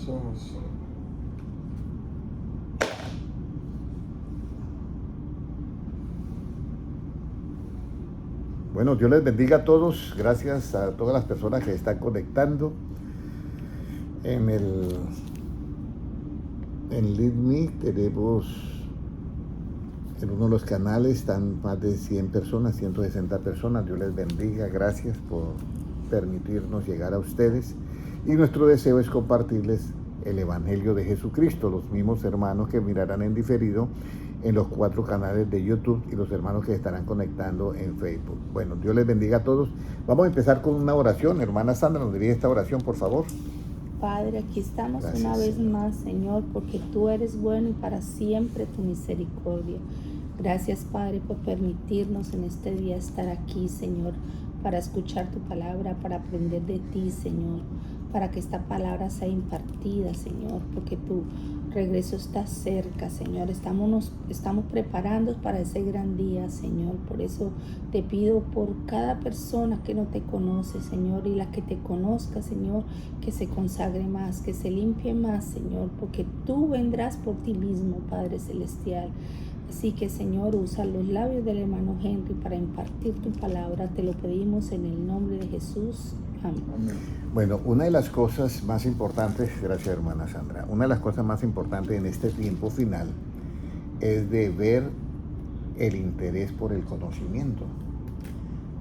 comenzamos. Bueno, Dios les bendiga a todos. Gracias a todas las personas que están conectando en LeadMe. Tenemos en uno de los canales, están más de 100 personas, 160 personas. Dios les bendiga. Gracias por permitirnos llegar a ustedes. Y nuestro deseo es compartirles el Evangelio de Jesucristo. Los mismos hermanos que mirarán en diferido en los 4 canales de YouTube y los hermanos que estarán conectando en Facebook. Bueno, Dios les bendiga a todos. Vamos a empezar con una oración. Hermana Sandra, nos dirige esta oración, por favor. Padre, aquí estamos. Gracias, una vez Señor. más, Señor, porque tú eres bueno y para siempre tu misericordia. Gracias, Padre, por permitirnos en este día estar aquí, Señor, para escuchar tu palabra, para aprender de ti, Señor, para que esta palabra sea impartida, Señor, porque tu regreso está cerca, Señor. Estamos preparando para ese gran día, Señor. Por eso te pido por cada persona que no te conoce, Señor, y la que te conozca, Señor, que se consagre más, que se limpie más, Señor, porque tú vendrás por ti mismo, Padre Celestial. Así que, Señor, usa los labios del hermano Henry para impartir tu palabra. Te lo pedimos en el nombre de Jesús. Amén. Bueno, una de las cosas más importantes, gracias hermana Sandra, una de las cosas más importantes en este tiempo final es de ver el interés por el conocimiento,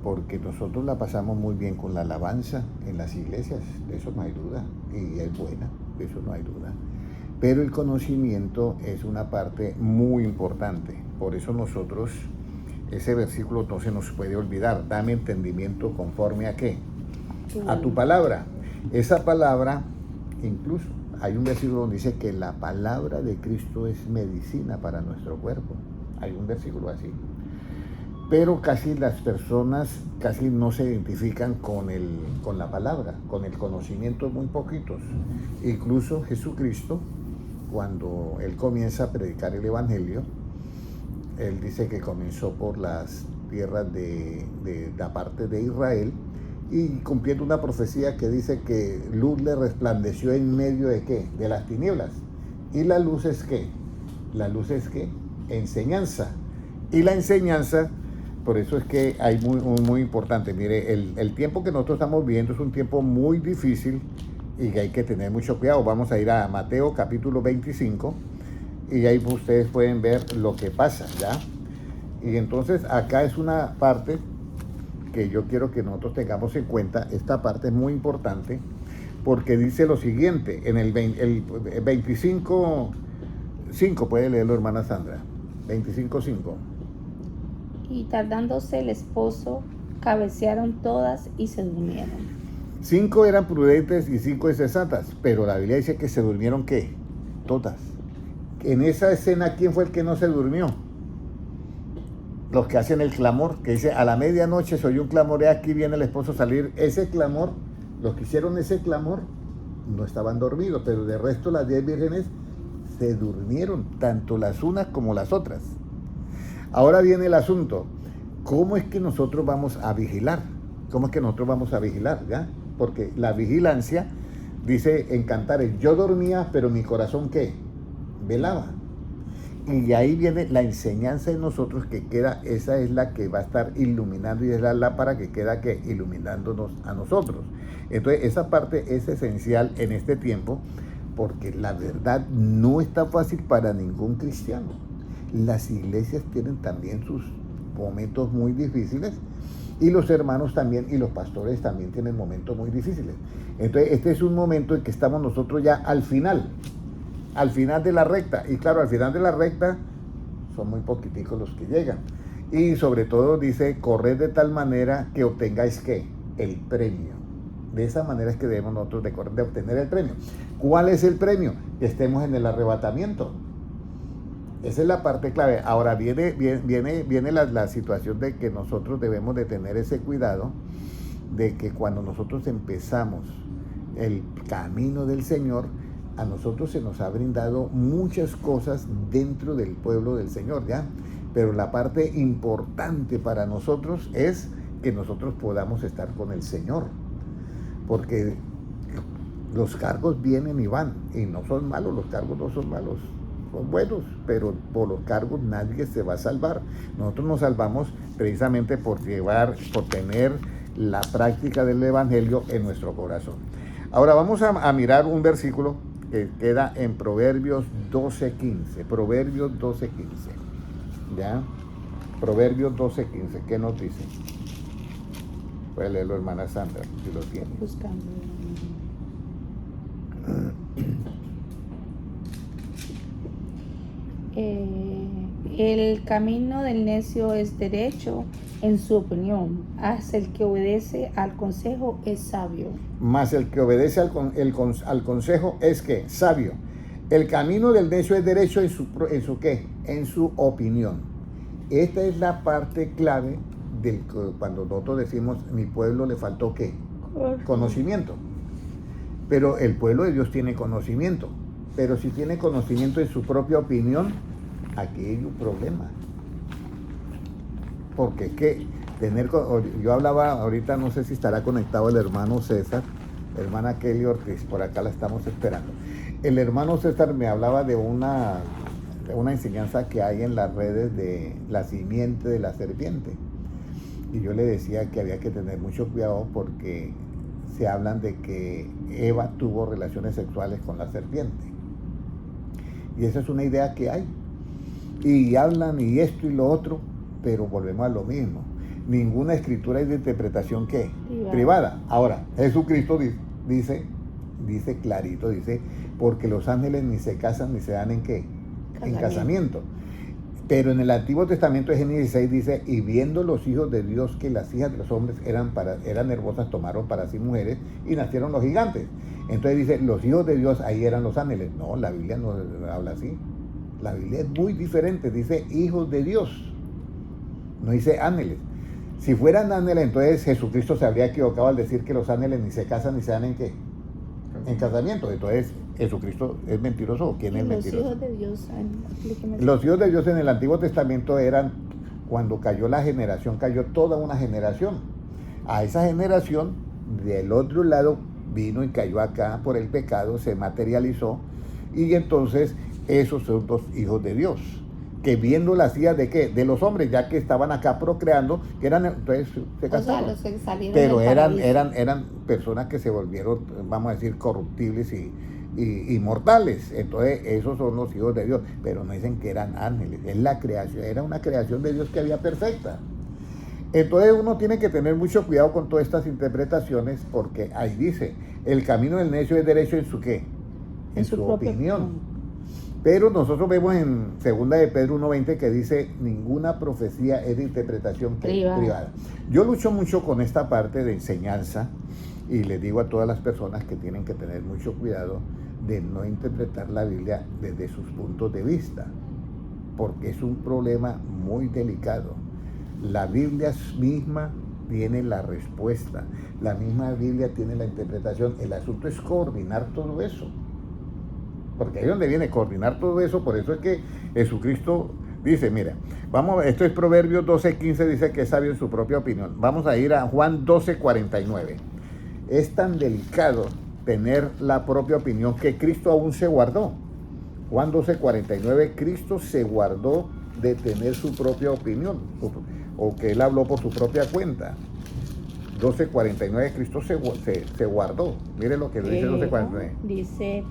porque nosotros la pasamos muy bien con la alabanza en las iglesias, de eso no hay duda, y es buena, de eso no hay duda, pero el conocimiento es una parte muy importante. Por eso nosotros, ese versículo no se nos puede olvidar: dame entendimiento conforme a ¿qué? A tu palabra. Esa palabra, incluso hay un versículo donde dice que la palabra de Cristo es medicina para nuestro cuerpo. Hay un versículo así. Pero casi las personas casi no se identifican con la palabra, con el conocimiento, muy poquitos. Incluso Jesucristo, cuando él comienza a predicar el Evangelio, él dice que comenzó por las tierras de la parte de Israel, y cumpliendo una profecía que dice que luz le resplandeció en medio de ¿qué? De las tinieblas. ¿Y la luz es qué? La luz es ¿qué? Enseñanza. Y la enseñanza, por eso es que hay muy importante. Mire, el tiempo que nosotros estamos viviendo es un tiempo muy difícil y que hay que tener mucho cuidado. Vamos a ir a Mateo capítulo 25 y ahí ustedes pueden ver lo que pasa, ¿ya? Y entonces acá es una parte que yo quiero que nosotros tengamos en cuenta. Esta parte es muy importante porque dice lo siguiente, en el 25:5, puede leerlo hermana Sandra, 25:5. Y tardándose el esposo, cabecearon todas y se durmieron. 5 eran prudentes y 5 insensatas, pero la Biblia dice que se durmieron ¿qué? Todas. En esa escena, ¿quién fue el que no se durmió? Los que hacen el clamor, que dice: a la medianoche se oyó un clamor, y aquí viene el esposo a salir. Ese clamor, los que hicieron ese clamor no estaban dormidos, pero de resto las 10 vírgenes se durmieron, tanto las unas como las otras. Ahora viene el asunto: ¿cómo es que nosotros vamos a vigilar? ¿Cómo es que nosotros vamos a vigilar? ¿Ya? Porque la vigilancia, dice en Cantares: yo dormía, pero mi corazón ¿qué? Velaba. Y ahí viene la enseñanza de nosotros que queda, esa es la que va a estar iluminando, y es la lámpara que queda que iluminándonos a nosotros. Entonces esa parte es esencial en este tiempo, porque la verdad no está fácil para ningún cristiano. Las iglesias tienen también sus momentos muy difíciles, y los hermanos también, y los pastores también tienen momentos muy difíciles. Entonces este es un momento en que estamos nosotros ya al final de la recta, y claro, al final de la recta son muy poquiticos los que llegan, y sobre todo dice: corred de tal manera que obtengáis ¿qué? El premio. De esa manera es que debemos nosotros de obtener el premio. ¿Cuál es el premio? Que estemos en el arrebatamiento. Esa es la parte clave. Ahora viene la situación de que nosotros debemos de tener ese cuidado de que cuando nosotros empezamos el camino del Señor, a nosotros se nos ha brindado muchas cosas dentro del pueblo del Señor, ¿ya? Pero la parte importante para nosotros es que nosotros podamos estar con el Señor, porque Los cargos vienen y van, y no son malos, los cargos no son malos, son buenos, pero por los cargos nadie se va a salvar. Nosotros nos salvamos precisamente por tener la práctica del Evangelio en nuestro corazón. Ahora vamos a mirar un versículo que queda en Proverbios 12:15. Proverbios 12:15. ¿Ya? Proverbios 12:15. ¿Qué nos dice? Puede leerlo, hermana Sandra, si lo tiene. Buscando. El camino del necio es derecho en su opinión, hasta el que obedece al consejo es sabio. Mas el que obedece al consejo es que sabio. El camino del necio es derecho en su ¿qué? En su opinión. Esta es la parte clave cuando nosotros decimos mi pueblo le faltó ¿qué? Conocimiento. Pero el pueblo de Dios tiene conocimiento. Pero si tiene conocimiento en su propia opinión, aquí hay un problema. Porque es que yo hablaba ahorita, no sé si estará conectado el hermano César, hermana Kelly Ortiz, por acá la estamos esperando. El hermano César me hablaba de una enseñanza que hay en las redes de la simiente de la serpiente. Y yo le decía que había que tener mucho cuidado porque se hablan de que Eva tuvo relaciones sexuales con la serpiente. Y esa es una idea que hay. Y hablan y esto y lo otro, pero volvemos a lo mismo. Ninguna escritura es de interpretación ¿qué? Privada. Ahora, Jesucristo dice clarito, dice, porque los ángeles ni se casan ni se dan en ¿qué? En casamiento. Pero en el Antiguo Testamento de Génesis 6 dice, y viendo los hijos de Dios que las hijas de los hombres eran hermosas, tomaron para sí mujeres y nacieron los gigantes. Entonces dice, los hijos de Dios ahí eran los ángeles. No, la Biblia no habla así. La Biblia es muy diferente, dice hijos de Dios, no dice ángeles. Si fueran ángeles, entonces Jesucristo se habría equivocado al decir que los ángeles ni se casan ni se dan en ¿qué? En casamiento. Entonces, ¿Jesucristo es mentiroso o quién es mentiroso? Los hijos de Dios, los hijos de Dios en el Antiguo Testamento eran, cuando cayó la generación, cayó toda una generación. A esa generación, del otro lado, vino y cayó acá por el pecado, se materializó, y entonces esos son los hijos de Dios, que viendo las hijas de ¿qué? De los hombres, ya que estaban acá procreando, que eran, entonces se casaron. O sea, los que salieron pero del eran personas que se volvieron, vamos a decir, corruptibles y mortales. Entonces esos son los hijos de Dios, pero no dicen que eran ángeles. Es la creación, era una creación de Dios que había perfecta. Entonces uno tiene que tener mucho cuidado con todas estas interpretaciones, porque ahí dice, el camino del necio es derecho en su ¿qué? En su opinión. Pero nosotros vemos en 2 de Pedro 1:20 que dice, ninguna profecía es de interpretación privada. Yo lucho mucho con esta parte de enseñanza y les digo a todas las personas que tienen que tener mucho cuidado de no interpretar la Biblia desde sus puntos de vista, porque es un problema muy delicado. La Biblia misma tiene la respuesta, la misma Biblia tiene la interpretación. El asunto es coordinar todo eso. Porque ahí es donde viene coordinar todo eso. Por eso es que Jesucristo dice, mira, esto es Proverbios 12:15, dice que es sabio en su propia opinión. Vamos a ir a Juan 12:49. Es tan delicado tener la propia opinión que Cristo aún se guardó. Juan 12:49, Cristo se guardó de tener su propia opinión, o que él habló por su propia cuenta. 12:49, Cristo se guardó. Mire lo que dice 12:49. Dice,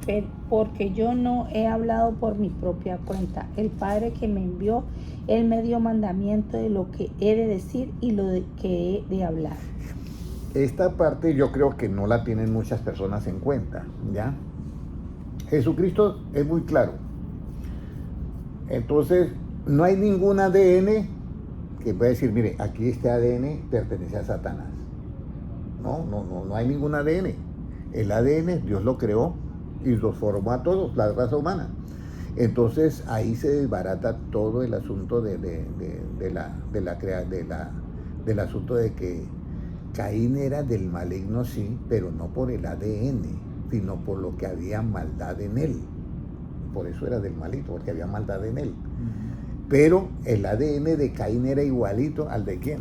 porque yo no he hablado por mi propia cuenta. El Padre que me envió, Él me dio mandamiento de lo que he de decir y lo que he de hablar. Esta parte yo creo que no la tienen muchas personas en cuenta, ¿ya? Jesucristo es muy claro. Entonces, no hay ningún ADN que pueda decir, mire, aquí este ADN pertenece a Satanás. No hay ningún ADN. El ADN Dios lo creó y los formó a todos, la raza humana. Entonces ahí se desbarata todo el asunto del asunto de que Caín era del maligno, sí, pero no por el ADN, sino por lo que había maldad en él. Por eso era del maligno, porque había maldad en él. Pero el ADN de Caín era igualito al de ¿quién?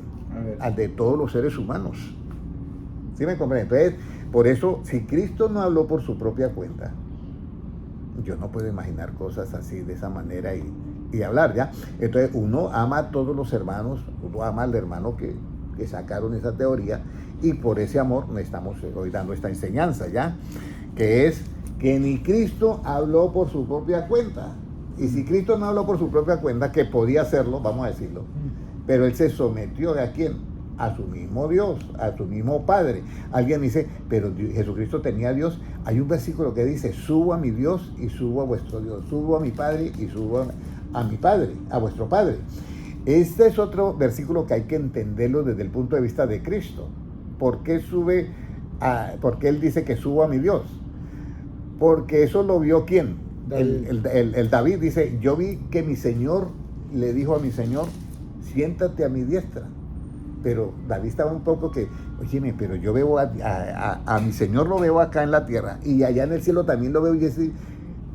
Al de todos los seres humanos. ¿Sí me comprende? Entonces, Por eso, si Cristo no habló por su propia cuenta, yo no puedo imaginar cosas así de esa manera y hablar, ¿ya? Entonces uno ama a todos los hermanos, uno ama al hermano que sacaron esa teoría, y por ese amor le estamos hoy dando esta enseñanza, ¿ya? Que es que ni Cristo habló por su propia cuenta. Y si Cristo no habló por su propia cuenta, que podía hacerlo, vamos a decirlo, pero Él se sometió ¿a quién? A su mismo Dios, a su mismo Padre. Alguien dice, pero Jesucristo tenía a Dios. Hay un versículo que dice, subo a mi Dios y subo a vuestro Dios, subo a mi Padre y subo a mi Padre, a vuestro Padre. Este es otro versículo que hay que entenderlo desde el punto de vista de Cristo. ¿Por qué porque Él dice que subo a mi Dios? Porque eso lo vio ¿quién? El David dice, yo vi que mi Señor le dijo a mi Señor, siéntate a mi diestra. Pero David estaba un poco que, oye, pero yo veo a mi Señor, lo veo acá en la tierra, y allá en el cielo también lo veo, y así,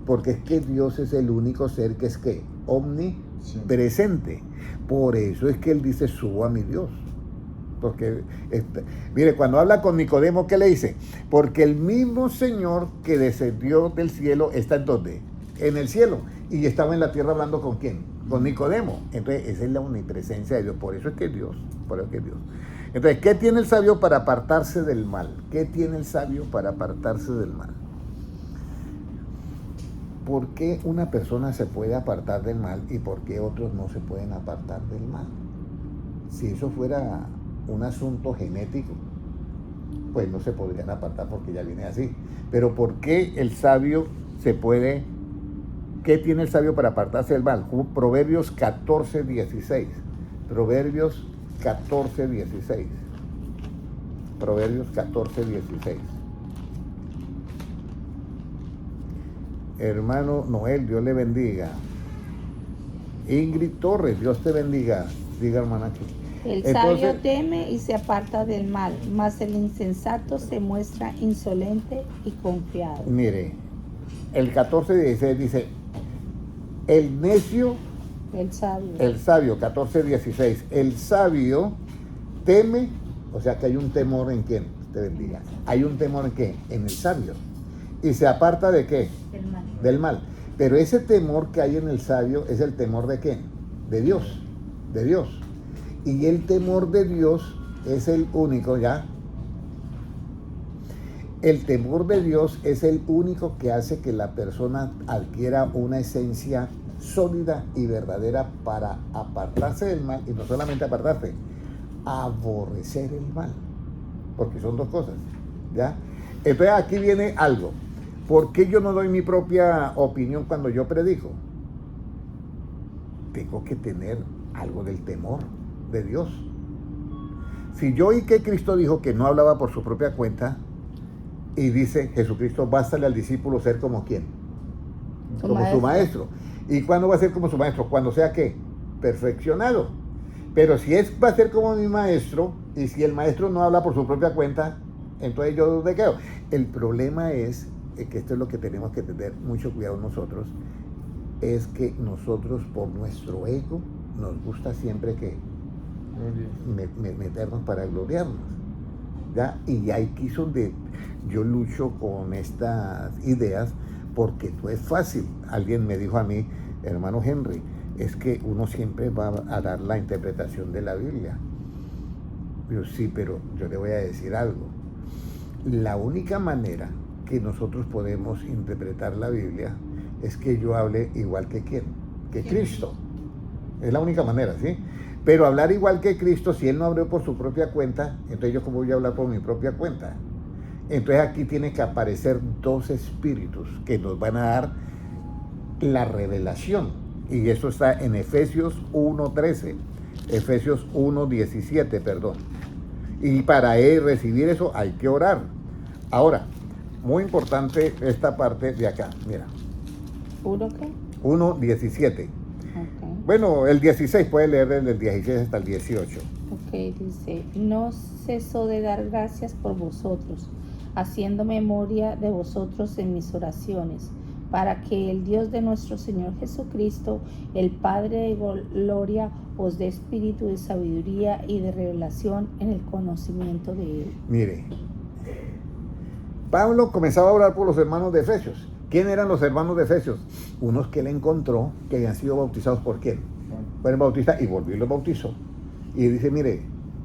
porque es que Dios es el único ser que es que omnipresente. Por eso es que Él dice, subo a mi Dios. Porque, mire, cuando habla con Nicodemo, ¿qué le dice? Porque el mismo Señor que descendió del cielo está ¿en dónde? En el cielo. Y estaba en la tierra hablando ¿con quién? Con Nicodemo. Entonces, esa es la omnipresencia de Dios. Por eso es que es Dios. Por eso es que es Dios. Entonces, ¿qué tiene el sabio para apartarse del mal? ¿Qué tiene el sabio para apartarse del mal? ¿Por qué una persona se puede apartar del mal y por qué otros no se pueden apartar del mal? Si eso fuera un asunto genético, pues no se podrían apartar porque ya viene así. Pero ¿por qué el sabio se puede? ¿Qué tiene el sabio para apartarse del mal? Proverbios 14:16. Proverbios 14:16. Proverbios 14:16. Hermano Noel, Dios le bendiga. Ingrid Torres, Dios te bendiga. Diga, hermana, aquí. El sabio teme y se aparta del mal, mas el insensato se muestra insolente y confiado. Mire, el 14:16 dice, el necio, el sabio, 14:16, el sabio teme, o sea que hay un temor en quién, te bendiga. ¿Hay un temor en qué? En el sabio. ¿Y se aparta de qué? Del mal. Del mal. Pero ese temor que hay en el sabio es el temor de quién? De Dios, de Dios. Y el temor de Dios es el único, ¿ya? El temor de Dios es el único que hace que la persona adquiera una esencia sólida y verdadera para apartarse del mal, y no solamente apartarse, aborrecer el mal, porque son dos cosas, ¿ya? Entonces aquí viene algo. ¿Por qué yo no doy mi propia opinión cuando yo predico? Tengo que tener algo del temor de Dios. Si yo oí que Cristo dijo que no hablaba por su propia cuenta, y dice Jesucristo, bástale al discípulo ser como ¿quién? Como su maestro. ¿Y cuándo va a ser como su maestro? Cuando sea ¿qué? Perfeccionado. Pero si va a ser como mi maestro, y si el maestro no habla por su propia cuenta, entonces yo ¿de qué? El problema es que esto es lo que tenemos que tener mucho cuidado nosotros, es que nosotros por nuestro ego nos gusta siempre que meternos para gloriarnos, ¿ya? Y aquí es donde yo lucho con estas ideas, porque no es fácil. Alguien me dijo a mí, hermano Henry, es que uno siempre va a dar la interpretación de la Biblia. Yo sí, pero yo le voy a decir algo. La única manera que nosotros podemos interpretar la Biblia es que yo hable igual que ¿quién? Que Cristo. Es la única manera, ¿sí? Pero hablar igual que Cristo, si Él no habló por su propia cuenta, entonces yo cómo voy a hablar por mi propia cuenta. Entonces aquí tiene que aparecer dos espíritus que nos van a dar la revelación. Y eso está en Efesios 1:13, Efesios 1:17, perdón. Y para recibir eso hay que orar. Ahora, muy importante esta parte de acá, mira. ¿1 qué? 1:17. Okay. Bueno, el 16, puede leer desde el 16 hasta el 18. Ok, dice, no ceso de dar gracias por vosotros, haciendo memoria de vosotros en mis oraciones, para que el Dios de nuestro Señor Jesucristo, el Padre de gloria, os dé espíritu de sabiduría y de revelación en el conocimiento de Él. Mire, Pablo comenzaba a orar por los hermanos de Efesios. ¿Quién eran los hermanos de Efesios? Unos que él encontró que habían sido bautizados por quién. Por el bautista, y volvió y los bautizó. Y dice, mire,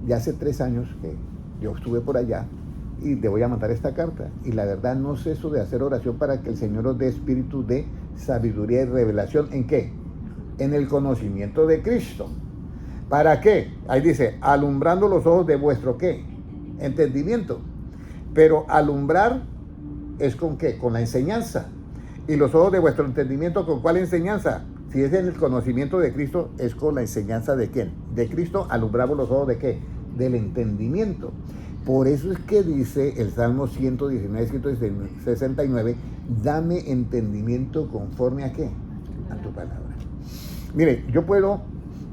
ya hace 3 años que yo estuve por allá y le voy a mandar esta carta. Y la verdad no ceso de hacer oración para que el Señor os dé espíritu de sabiduría y revelación. ¿En qué? En el conocimiento de Cristo. ¿Para qué? Ahí dice, alumbrando los ojos de vuestro ¿qué? Entendimiento. Pero alumbrar es ¿con qué? Con la enseñanza. Y los ojos de vuestro entendimiento, ¿con cuál enseñanza? Si es en el conocimiento de Cristo, es con la enseñanza de ¿quién? De Cristo. Alumbramos los ojos de ¿qué? Del entendimiento. Por eso es que dice el Salmo 119, 169, dame entendimiento conforme a ¿qué? A tu palabra. Mire, yo puedo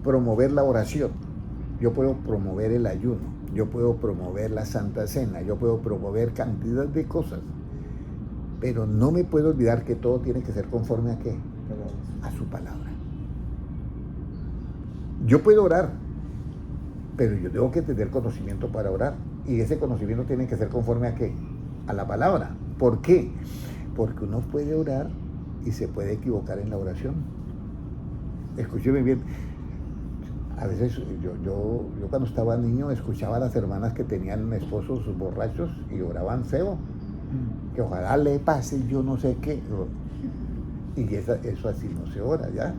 promover la oración, yo puedo promover el ayuno, yo puedo promover la Santa Cena, yo puedo promover cantidad de cosas, pero no me puedo olvidar que todo tiene que ser conforme a ¿qué? A su palabra. Yo puedo orar, pero yo tengo que tener conocimiento para orar, y ese conocimiento tiene que ser conforme a ¿qué? A la palabra. ¿Por qué? Porque uno puede orar y se puede equivocar en la oración. Escúcheme bien. A veces yo cuando estaba niño escuchaba a las hermanas que tenían esposos borrachos y oraban feo, que ojalá le pase yo no sé qué, y eso así no se ora ya,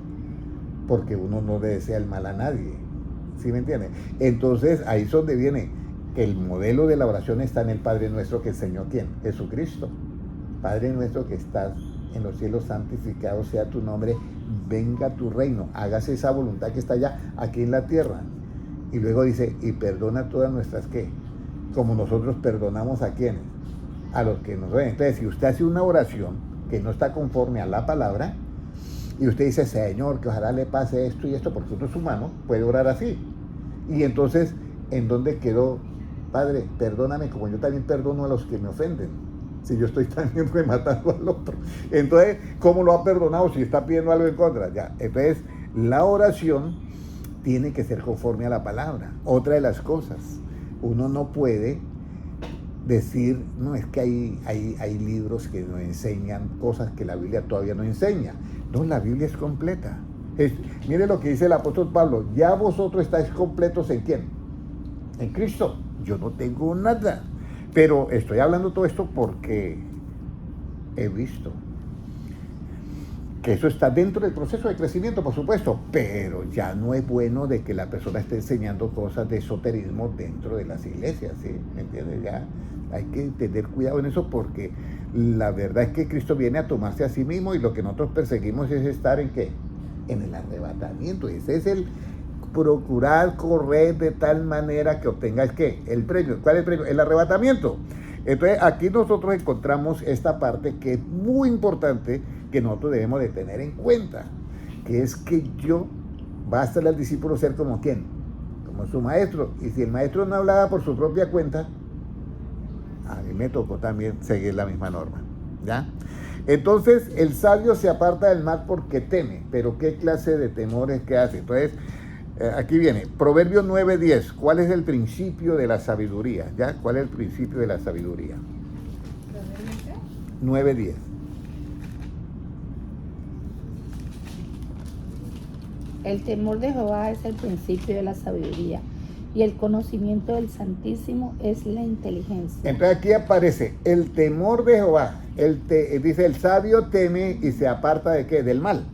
porque uno no le desea el mal a nadie, ¿sí me entiende? Entonces ahí es donde viene el modelo de la oración. Está en el Padre Nuestro que enseñó ¿quién? Jesucristo. Padre nuestro que estás en los cielos, santificado sea tu nombre, venga tu reino, hágase esa voluntad que está allá, aquí en la tierra. Y luego dice, y perdona todas nuestras ¿qué? Como nosotros perdonamos a quienes, a los que nos ven. Entonces, si usted hace una oración que no está conforme a la palabra, y usted dice, Señor, que ojalá le pase esto y esto, porque uno es humano, puede orar así. Y entonces, ¿en dónde quedó? Padre, perdóname como yo también perdono a los que me ofenden. Si yo estoy también rematando al otro. Entonces, ¿cómo lo ha perdonado si está pidiendo algo en contra? Ya. Entonces, la oración tiene que ser conforme a la palabra. Otra de las cosas, uno no puede decir, no, es que hay libros que nos enseñan cosas que la Biblia todavía no enseña. No, la Biblia es completa. Mire lo que dice el apóstol Pablo, ya vosotros estáis completos ¿en quién? En Cristo. Yo no tengo nada. Pero estoy hablando todo esto porque he visto que eso está dentro del proceso de crecimiento, por supuesto, pero ya no es bueno de que la persona esté enseñando cosas de esoterismo dentro de las iglesias, ¿sí? ¿Me entiendes? Ya hay que tener cuidado en eso, porque la verdad es que Cristo viene a tomarse a sí mismo, y lo que nosotros perseguimos es estar ¿en qué? En el arrebatamiento. Ese es el procurar correr de tal manera que obtengáis ¿qué? El premio. ¿Cuál es el premio? El arrebatamiento. Entonces aquí nosotros encontramos esta parte que es muy importante, que nosotros debemos de tener en cuenta, que es que basta al discípulo ser como ¿quién? Como su maestro. Y si el maestro no hablaba por su propia cuenta, a mí me tocó también seguir la misma norma, ¿ya? Entonces el sabio se aparta del mal porque teme. Pero ¿qué clase de temores que hace? Entonces aquí viene, Proverbios 9:10. ¿Cuál es el principio de la sabiduría? ¿Ya? ¿Cuál es el principio de la sabiduría? 9:10. El temor de Jehová es el principio de la sabiduría, y el conocimiento del Santísimo es la inteligencia. Entonces aquí aparece el temor de Jehová. Dice, el sabio teme y se aparta ¿de qué? Del mal.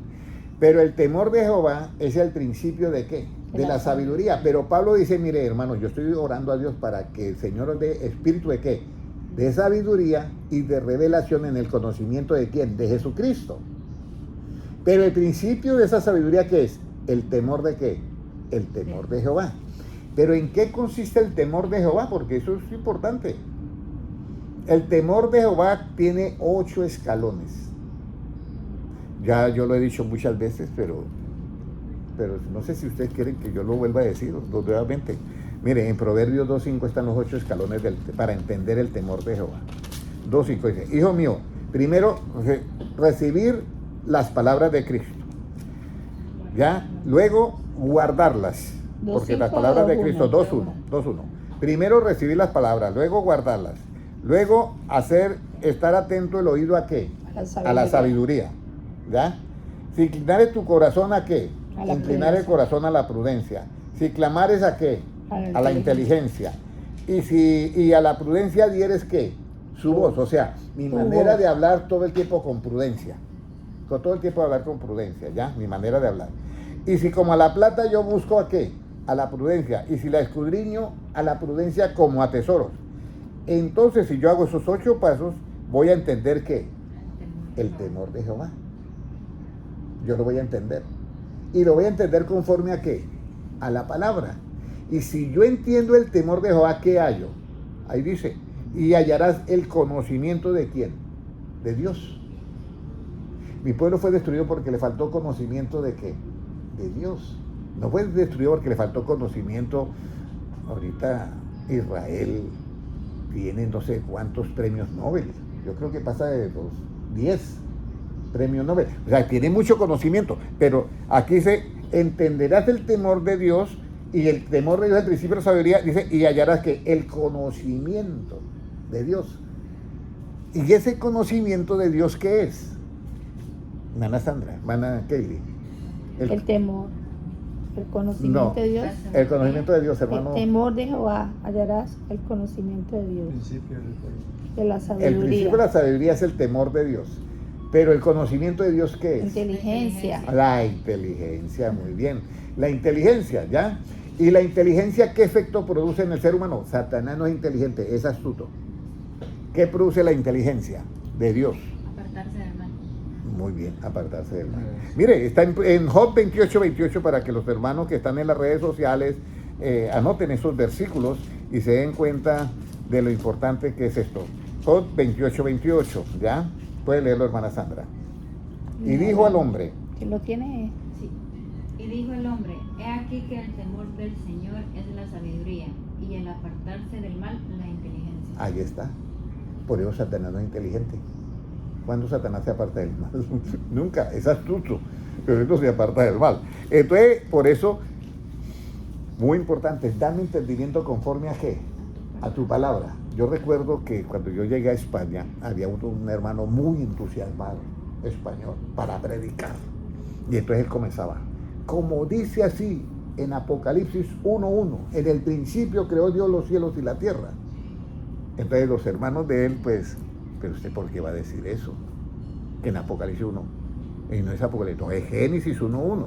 Pero el temor de Jehová es el principio ¿de qué? De la sabiduría. Pero Pablo dice, mire hermano, yo estoy orando a Dios para que el Señor os dé espíritu ¿de qué? De sabiduría y de revelación en el conocimiento ¿de quién? De Jesucristo. Pero el principio de esa sabiduría ¿qué es? El temor ¿de qué? El temor de Jehová. Pero ¿en qué consiste el temor de Jehová? Porque eso es importante. El temor de Jehová tiene 8 escalones. Ya yo lo he dicho muchas veces, pero no sé si ustedes quieren que yo lo vuelva a decir nuevamente. Mire, en Proverbios 2:5 están los 8 escalones para entender el temor de Jehová. 2:5 dice, hijo mío, primero recibir las palabras de Cristo, ¿ya? Luego guardarlas, porque las palabras de Cristo, 2:1. Primero recibir las palabras, luego guardarlas, Luego, estar atento el oído ¿a qué? A la sabiduría. ¿Ya? Si inclinares tu corazón ¿a qué? Inclinar el corazón a la prudencia. Si clamares ¿a qué? A la inteligencia. Y a la prudencia dieres ¿qué? Su voz. O sea, mi manera de hablar todo el tiempo con prudencia. Todo el tiempo hablar con prudencia, ¿ya? Mi manera de hablar. Y si como a la plata yo busco ¿a qué? A la prudencia. Y si la escudriño, a la prudencia como a tesoros. Entonces, si yo hago esos 8 pasos, voy a entender ¿qué? El temor de Jehová. Yo lo voy a entender. Y lo voy a entender conforme ¿a qué? A la palabra. Y si yo entiendo el temor de Jehová, ¿qué hallo? Ahí dice, y hallarás el conocimiento ¿de quién? De Dios. Mi pueblo fue destruido porque le faltó conocimiento ¿de qué? De Dios. No fue destruido porque le faltó conocimiento. Ahorita Israel tiene no sé cuántos premios Nobel. Yo creo que pasa de los 10 premios Nobel. O sea, tiene mucho conocimiento. Pero aquí dice, entenderás el temor de Dios, y el temor de Dios, el principio de la sabiduría, dice, y hallarás que el conocimiento de Dios. ¿Y ese conocimiento de Dios qué es? Hermana Sandra, hermana Kelly. El temor, el conocimiento de Dios. El conocimiento de Dios, hermano. El temor de Jehová, hallarás el conocimiento de Dios. De la sabiduría. El principio de la sabiduría es el temor de Dios. Pero el conocimiento de Dios, ¿qué es? Inteligencia. La inteligencia, muy bien. La inteligencia, ¿ya? ¿Y la inteligencia qué efecto produce en el ser humano? Satanás no es inteligente, es astuto. ¿Qué produce la inteligencia de Dios? Apartarse del mal. Muy bien, apartarse del mal. Mire, está en Job 28:28 para que los hermanos que están en las redes sociales anoten esos versículos y se den cuenta de lo importante que es esto. Job 28:28, ¿ya? Puede leerlo, hermana Sandra. Y dijo al hombre. Que lo tiene. Sí. Y dijo el hombre, he aquí que el temor del Señor es la sabiduría, y el apartarse del mal la inteligencia. Ahí está. Por eso Satanás no es inteligente. ¿Cuándo Satanás se aparta del mal? Nunca, es astuto, pero él no se aparta del mal. Entonces, por eso, muy importante, dame entendimiento conforme a qué, a tu palabra. Yo recuerdo que cuando yo llegué a España, había un hermano muy entusiasmado, español, para predicar. Y entonces él comenzaba, como dice así en Apocalipsis 1:1, en el principio creó Dios los cielos y la tierra. Entonces los hermanos de él, pues, pero usted ¿por qué va a decir eso? Que en Apocalipsis 1, y no es Apocalipsis, no, es Génesis 1:1.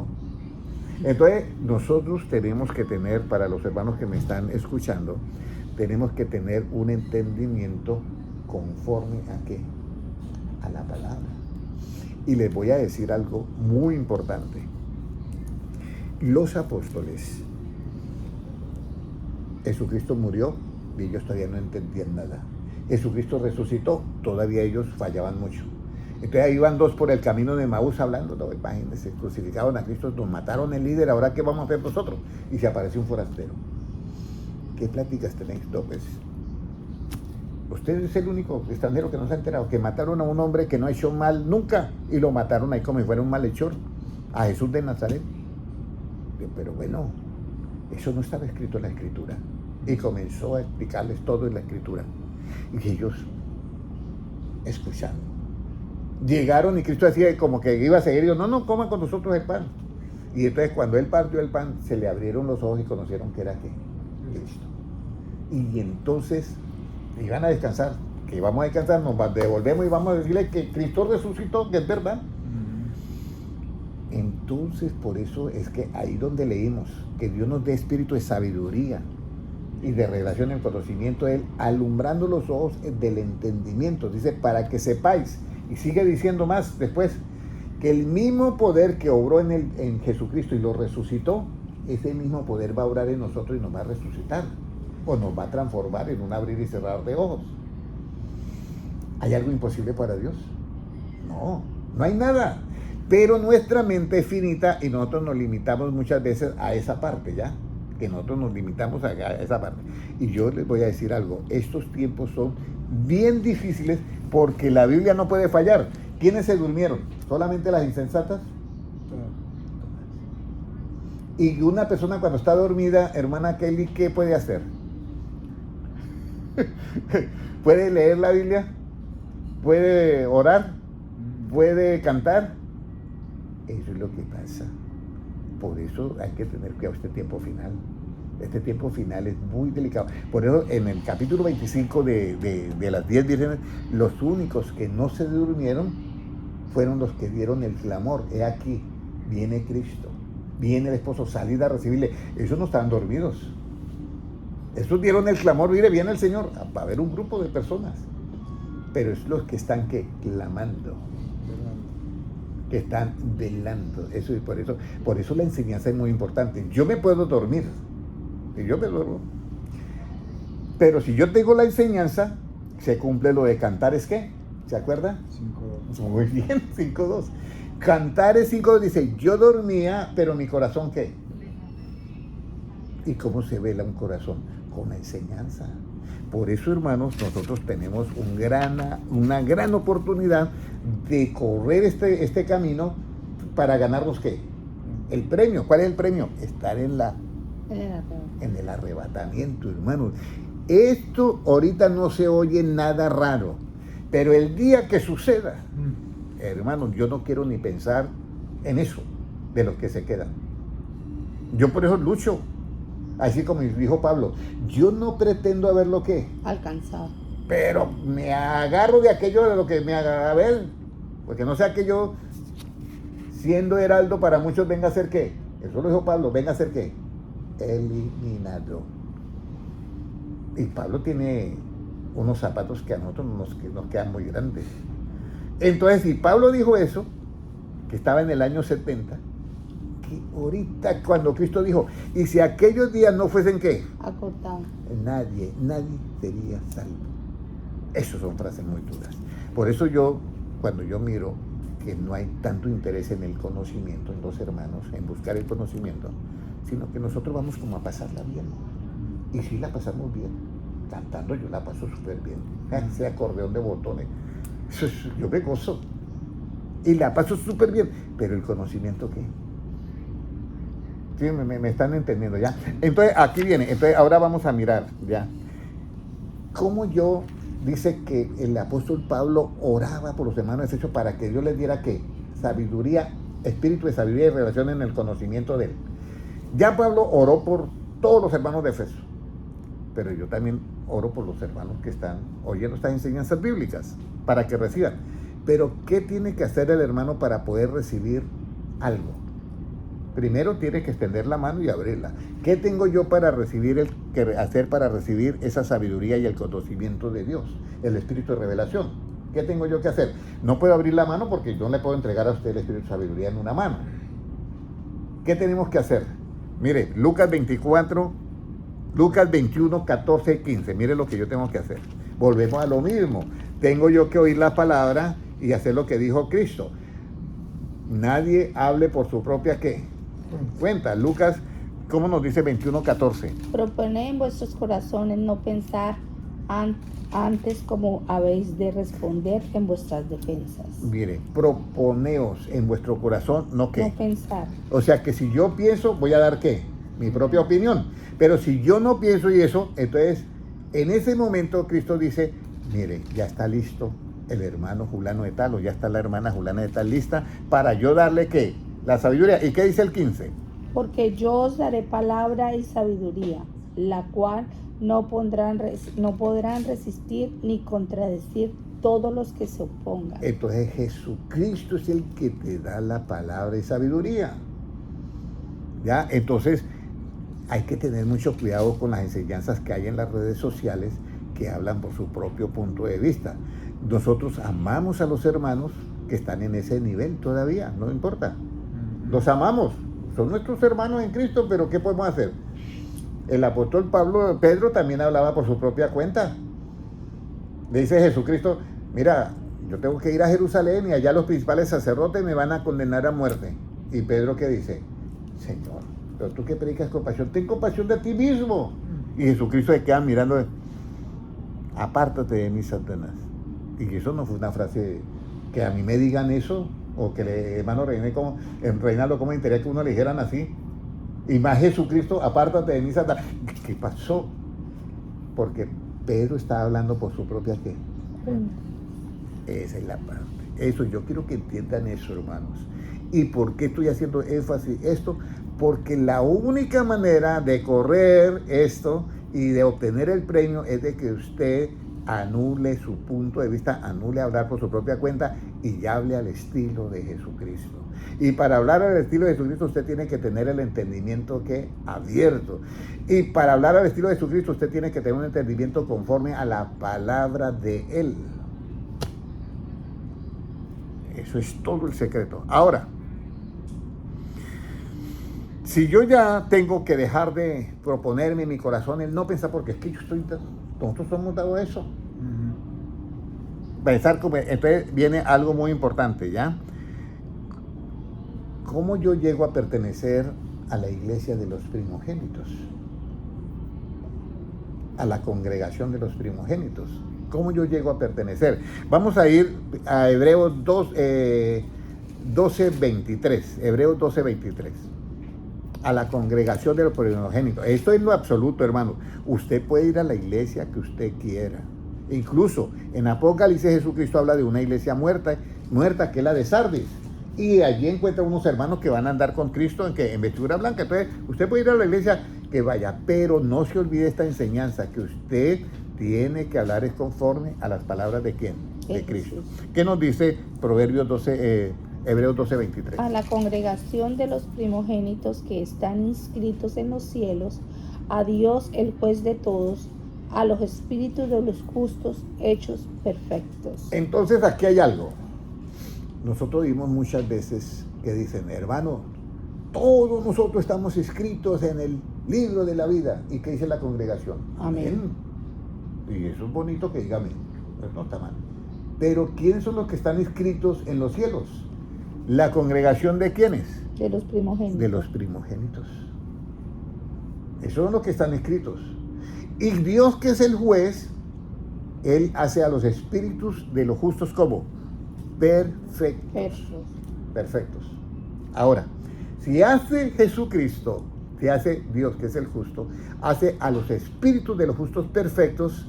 Entonces nosotros tenemos que tener, para los hermanos que me están escuchando, tenemos que tener un entendimiento conforme a qué, a la palabra. Y les voy a decir algo muy importante. Los apóstoles, Jesucristo murió y ellos todavía no entendían nada. Jesucristo resucitó, todavía ellos fallaban mucho. Entonces ahí iban 2 por el camino de Maús hablando, no, imagínense, crucificaron a Cristo, nos mataron el líder, ahora ¿qué vamos a hacer nosotros? Y se apareció un forastero. ¿Qué pláticas tenéis, López? Usted es el único extranjero que no se ha enterado, que mataron a un hombre que no ha hecho mal nunca, y lo mataron ahí como si fuera un malhechor, a Jesús de Nazaret. Pero bueno, eso no estaba escrito en la Escritura. Y comenzó a explicarles todo en la Escritura. Y ellos, escuchando, llegaron y Cristo decía como que iba a seguir, y yo, no, coman con nosotros el pan. Y entonces cuando él partió el pan, se le abrieron los ojos y conocieron que era ¿qué? Cristo. Y entonces iban a descansar, que vamos a descansar, nos devolvemos y vamos a decirle que Cristo resucitó, que es verdad. Entonces, por eso es que ahí donde leímos que Dios nos dé espíritu de sabiduría y de revelación en el conocimiento de Él, alumbrando los ojos del entendimiento, dice, para que sepáis, y sigue diciendo más después, que el mismo poder que obró en Jesucristo y lo resucitó, ese mismo poder va a obrar en nosotros y nos va a resucitar, o nos va a transformar en un abrir y cerrar de ojos. ¿Hay algo imposible para Dios? No, no hay nada. Pero nuestra mente es finita y nosotros nos limitamos muchas veces a esa parte, ¿ya? Que nosotros nos limitamos a esa parte. Y yo les voy a decir algo, estos tiempos son bien difíciles porque la Biblia no puede fallar. ¿Quiénes se durmieron? ¿Solamente las insensatas? Y una persona cuando está dormida, hermana Kelly, ¿qué puede hacer? ¿Puede leer la Biblia? ¿Puede orar? ¿Puede cantar? Eso es lo que pasa. Por eso hay que tener cuidado este tiempo final. Este tiempo final es muy delicado. Por eso en el capítulo 25 de las 10 vírgenes, los únicos que no se durmieron fueron los que dieron el clamor. He aquí, viene Cristo, viene el esposo, salid a recibirle. Esos no estaban dormidos. Esos dieron el clamor, mire, viene el Señor. Va a haber un grupo de personas. Pero es los que están clamando, que están velando. Eso, y por eso la enseñanza es muy importante. Yo me puedo dormir, y yo me duermo. Pero si yo tengo la enseñanza, se cumple lo de Cantares, ¿qué? ¿Se acuerda? 5:2. Muy bien, 5:2. Cantares 5:2 dice, yo dormía, pero mi corazón, ¿qué? ¿Y cómo se vela un corazón? Con la enseñanza. Por eso, hermanos, nosotros tenemos una gran oportunidad de correr este camino para ganarnos, ¿qué? El premio. ¿Cuál es el premio? Estar en el arrebatamiento, hermanos. Esto ahorita no se oye nada raro, pero el día que suceda, hermanos, yo no quiero ni pensar en eso, de los que se quedan. Yo por eso lucho. Así como dijo Pablo, yo no pretendo haberlo ¿qué? Alcanzado. Pero me agarro de aquello de lo que me haga ver, porque no sea que yo, siendo heraldo para muchos, venga a ser ¿qué? Eso lo dijo Pablo, venga a ser ¿qué? Eliminado. Y Pablo tiene unos zapatos que a nosotros nos quedan muy grandes. Entonces, si Pablo dijo eso, que estaba en el año 70, ahorita cuando Cristo dijo, y si aquellos días no fuesen ¿qué? Acortado. Nadie sería salvo. Esas son frases muy duras. Por eso yo, cuando yo miro que no hay tanto interés en el conocimiento, en los hermanos, en buscar el conocimiento, sino que nosotros vamos como a pasarla bien. Y si la pasamos bien, cantando yo la paso súper bien. Ese acordeón de botones, yo me gozo. Y la paso súper bien. Pero el conocimiento, ¿qué? Sí, me están entendiendo ya. Entonces, aquí viene. Entonces, ahora vamos a mirar ya. Cómo dice que el apóstol Pablo oraba por los hermanos de Efesios para que Dios les diera ¿qué? Sabiduría, espíritu de sabiduría y revelación en el conocimiento de él. Ya Pablo oró por todos los hermanos de Efeso. Pero yo también oro por los hermanos que están oyendo estas enseñanzas bíblicas para que reciban. Pero, ¿qué tiene que hacer el hermano para poder recibir algo? Primero tiene que extender la mano y abrirla. ¿Qué tengo yo para hacer para recibir esa sabiduría y el conocimiento de Dios? El espíritu de revelación. ¿Qué tengo yo que hacer? No puedo abrir la mano porque yo no le puedo entregar a usted el espíritu de sabiduría en una mano. ¿Qué tenemos que hacer? Mire, Lucas 21, 14, 15. Mire lo que yo tengo que hacer. Volvemos a lo mismo. Tengo yo que oír la palabra y hacer lo que dijo Cristo. Nadie hable por su propia ¿qué? Cuenta. Lucas, ¿cómo nos dice 21:14? Proponed en vuestros corazones no pensar antes como habéis de responder en vuestras defensas. Mire, proponeos en vuestro corazón, ¿no qué? No pensar. O sea que si yo pienso, voy a dar ¿qué? Mi propia opinión. Pero si yo no pienso y eso, entonces en ese momento Cristo dice, mire, ya está listo el hermano fulano de tal, o ya está la hermana fulana de tal lista, para yo darle ¿qué? La sabiduría. ¿Y qué dice el 15? Porque yo os daré palabra y sabiduría, la cual no podrán resistir ni contradecir todos los que se opongan. Entonces Jesucristo es el que te da la palabra y sabiduría. ¿Ya? Entonces hay que tener mucho cuidado con las enseñanzas que hay en las redes sociales que hablan por su propio punto de vista. Nosotros amamos a los hermanos que están en ese nivel todavía, no importa. Los amamos, son nuestros hermanos en Cristo, pero ¿qué podemos hacer? El apóstol Pedro también hablaba por su propia cuenta. Le dice Jesucristo, mira, yo tengo que ir a Jerusalén y allá los principales sacerdotes me van a condenar a muerte. Y Pedro, ¿qué dice? Señor, pero tú que predicas compasión, ten compasión de ti mismo. Y Jesucristo se queda mirando, apártate de mí, Satanás. Y eso no fue una frase que a mí me digan eso, o que hermano Reinaldo, ¿cómo me interesa que uno le dijeran así? Y más Jesucristo, apártate de mí, Satanás. ¿Qué pasó? Porque Pedro estaba hablando por su propia ¿qué? Cuenta. Esa es la parte. Eso, yo quiero que entiendan eso, hermanos. ¿Y por qué estoy haciendo énfasis esto? Porque la única manera de correr esto y de obtener el premio es de que usted anule su punto de vista, anule hablar por su propia cuenta y hable al estilo de Jesucristo. Y para hablar al estilo de Jesucristo usted tiene que tener el entendimiento que abierto. Y para hablar al estilo de Jesucristo usted tiene que tener un entendimiento conforme a la palabra de Él. Eso es todo el secreto. Ahora, si yo ya tengo que dejar de proponerme en mi corazón el no pensar, porque es que nosotros somos dado eso. Pensar como, entonces viene algo muy importante, ¿ya? ¿Cómo yo llego a pertenecer a la iglesia de los primogénitos? A la congregación de los primogénitos. ¿Cómo yo llego a pertenecer? Vamos a ir a Hebreos 12:23. Hebreos 12:23. A la congregación de los primogénitos. Esto es lo absoluto, hermano. Usted puede ir a la iglesia que usted quiera. Incluso en Apocalipsis Jesucristo habla de una iglesia muerta que es la de Sardis. Y allí encuentra unos hermanos que van a andar con Cristo en vestidura blanca. Entonces, usted puede ir a la iglesia que vaya, pero no se olvide esta enseñanza, que usted tiene que hablar es conforme a las palabras de ¿quién? De Cristo. ¿Qué nos dice Hebreos 12:23? A la congregación de los primogénitos que están inscritos en los cielos, a Dios el juez de todos, a los espíritus de los justos hechos perfectos. Entonces aquí hay algo. Nosotros vimos muchas veces que dicen, hermano, todos nosotros estamos inscritos en el libro de la vida. ¿Y qué dice la congregación? Amén. Y eso es bonito que diga amén. Pues no está mal. Pero ¿quiénes son los que están inscritos en los cielos? ¿La congregación de quiénes? De los primogénitos. De los primogénitos. Esos son los que están inscritos. Y Dios, que es el juez, Él hace a los espíritus de los justos como perfectos. Perfectos. Ahora, si hace Jesucristo, si hace Dios, que es el justo, hace a los espíritus de los justos perfectos,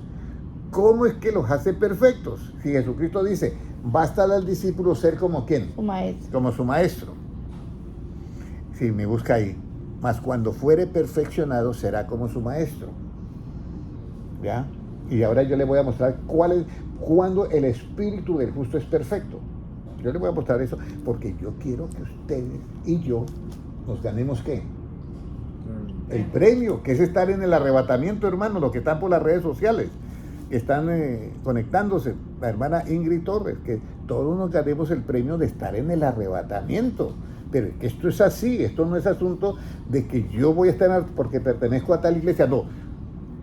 ¿cómo es que los hace perfectos? Si Jesucristo dice, basta al discípulo ser como ¿quién? Su maestro. Como su maestro. Si me busca ahí. Mas cuando fuere perfeccionado será como su maestro. ¿Ya? Y ahora yo le voy a mostrar cuándo el espíritu del justo es perfecto. Yo le voy a mostrar eso porque yo quiero que ustedes y yo nos ganemos ¿qué? El premio, que es estar en el arrebatamiento, hermano, los que están por las redes sociales, que están conectándose, la hermana Ingrid Torres, que todos nos ganemos el premio de estar en el arrebatamiento. Pero que esto es así, esto no es asunto de que yo voy a estar porque pertenezco a tal iglesia, no.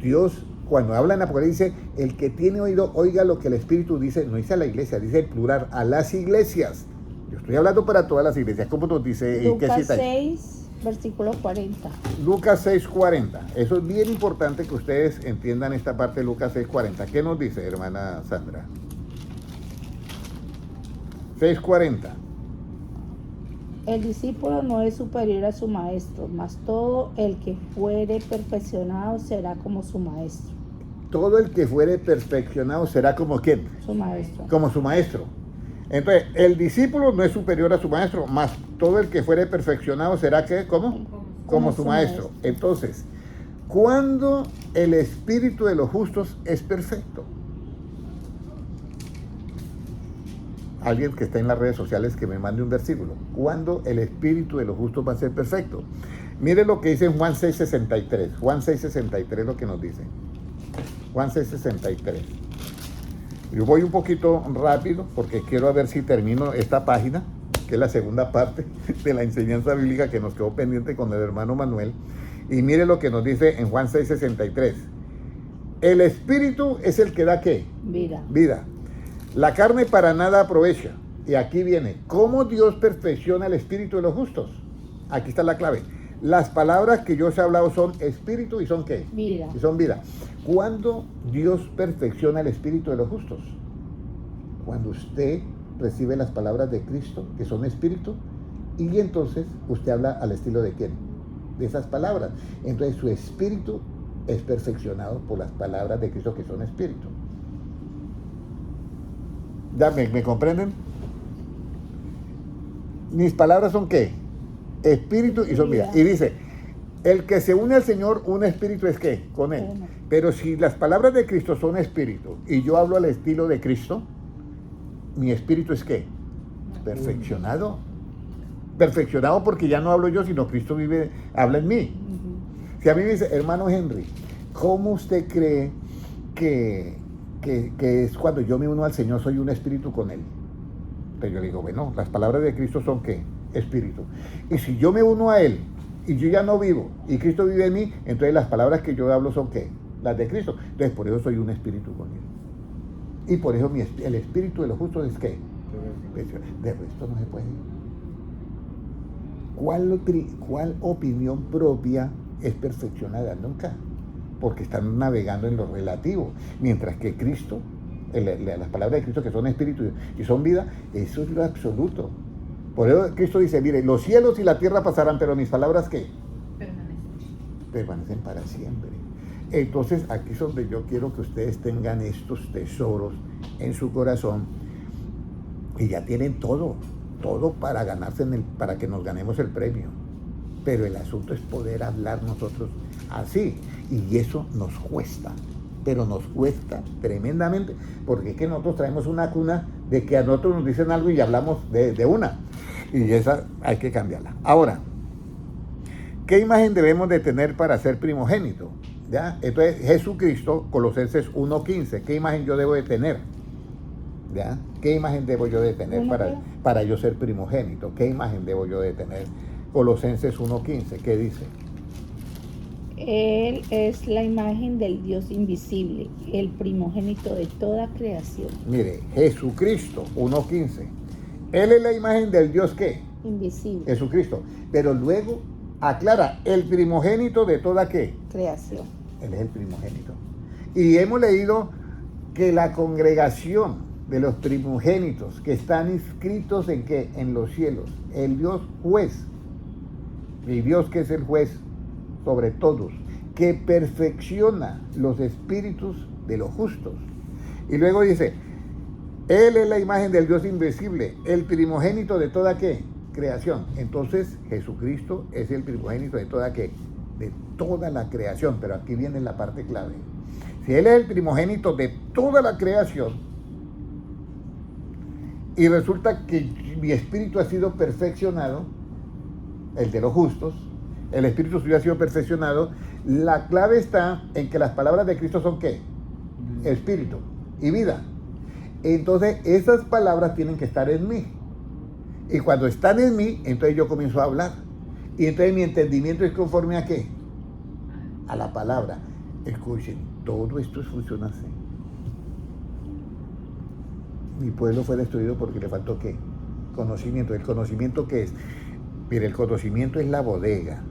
Dios, cuando habla en Apocalipsis, dice, el que tiene oído, oiga lo que el Espíritu dice, no dice a la iglesia, dice el plural, a las iglesias. Yo estoy hablando para todas las iglesias. ¿Cómo nos dice? Lucas ¿qué cita? 6, versículo 40. Lucas 6:40. Eso es bien importante que ustedes entiendan esta parte de Lucas 6:40. ¿Qué nos dice, hermana Sandra? 6:40. El discípulo no es superior a su maestro, mas todo el que fuere perfeccionado será como su maestro. Todo el que fuere perfeccionado será como ¿quién? Su maestro. Como su maestro. Entonces, el discípulo no es superior a su maestro, más todo el que fuere perfeccionado será ¿qué? ¿Cómo? Como su maestro. Entonces, ¿cuándo el espíritu de los justos es perfecto? Alguien que está en las redes sociales que me mande un versículo. ¿Cuándo el espíritu de los justos va a ser perfecto? Mire lo que dice en Juan 6:63. Juan 6:63 lo que nos dice. Juan 6:63. Yo voy un poquito rápido porque quiero ver si termino esta página, que es la segunda parte de la enseñanza bíblica que nos quedó pendiente con el hermano Manuel. Y mire lo que nos dice en Juan 6:63. El espíritu es el que da ¿qué? Vida. Vida. La carne para nada aprovecha. Y aquí viene, ¿cómo Dios perfecciona el espíritu de los justos? Aquí está la clave. Las palabras que yo os he hablado son espíritu y son ¿qué? Vida. Y son vida. ¿Cuándo Dios perfecciona el espíritu de los justos? Cuando usted recibe las palabras de Cristo, que son espíritu, y entonces usted habla al estilo de ¿quién? De esas palabras. Entonces su espíritu es perfeccionado por las palabras de Cristo que son espíritu. ¿Ya me comprenden? Mis palabras son ¿qué? Espíritu y son vida. Y dice, el que se une al Señor, un espíritu es ¿qué? Con Él. Pero si las palabras de Cristo son espíritu y yo hablo al estilo de Cristo, mi espíritu es ¿qué? Perfeccionado. Perfeccionado porque ya no hablo yo, sino Cristo habla en mí. Si a mí me dice, hermano Henry, ¿cómo usted cree que es cuando yo me uno al Señor, soy un espíritu con Él? Entonces yo le digo, bueno, las palabras de Cristo son ¿qué? Espíritu. Y si yo me uno a Él y yo ya no vivo y Cristo vive en mí, entonces las palabras que yo hablo son ¿qué? Las de Cristo. Entonces por eso soy un espíritu con Él. Y por eso el espíritu de los justos es ¿qué? De resto no se puede. ¿Cuál opinión propia es perfeccionada? Nunca. Porque están navegando en lo relativo. Mientras que Cristo, las palabras de Cristo que son espíritu y son vida, eso es lo absoluto. Por eso Cristo dice, mire, los cielos y la tierra pasarán, pero mis palabras ¿qué? Permanecen para siempre. Entonces aquí es donde yo quiero que ustedes tengan estos tesoros en su corazón y ya tienen todo para ganarse para que nos ganemos el premio. Pero el asunto es poder hablar nosotros así, y eso nos cuesta, pero nos cuesta tremendamente, porque es que nosotros traemos una cuna de que a nosotros nos dicen algo y hablamos de una, y esa hay que cambiarla. Ahora, ¿qué imagen debemos de tener para ser primogénito? ¿Ya? Entonces, Jesucristo, Colosenses 1:15, ¿qué imagen yo debo de tener? ¿Ya? ¿Qué imagen debo yo de tener para yo ser primogénito? ¿Qué imagen debo yo de tener? Colosenses 1:15, ¿qué dice? Él es la imagen del Dios invisible, el primogénito de toda creación. Mire, Jesucristo 1:15. Él es la imagen del Dios ¿qué? Invisible. Jesucristo. Pero luego aclara, el primogénito de toda ¿qué? Creación. Él es el primogénito. Y hemos leído que la congregación de los primogénitos que están inscritos en ¿qué? En los cielos, el Dios juez, y Dios que es el juez sobre todos, que perfecciona los espíritus de los justos. Y luego dice, Él es la imagen del Dios invisible, el primogénito de toda ¿qué? Creación. Entonces Jesucristo es el primogénito de toda ¿qué? De toda la creación. Pero aquí viene la parte clave. Si Él es el primogénito de toda la creación, y resulta que mi espíritu ha sido perfeccionado, el de los justos, el espíritu suyo ha sido perfeccionado, la clave está en que las palabras de Cristo son ¿qué? Espíritu y vida. Entonces esas palabras tienen que estar en mí. Y cuando están en mí, entonces yo comienzo a hablar. Y entonces mi entendimiento es conforme ¿a qué? A la palabra. Escuchen, todo esto funciona así. Mi pueblo fue destruido porque le faltó ¿qué? Conocimiento. ¿El conocimiento qué es? Mire, el conocimiento es la bodega.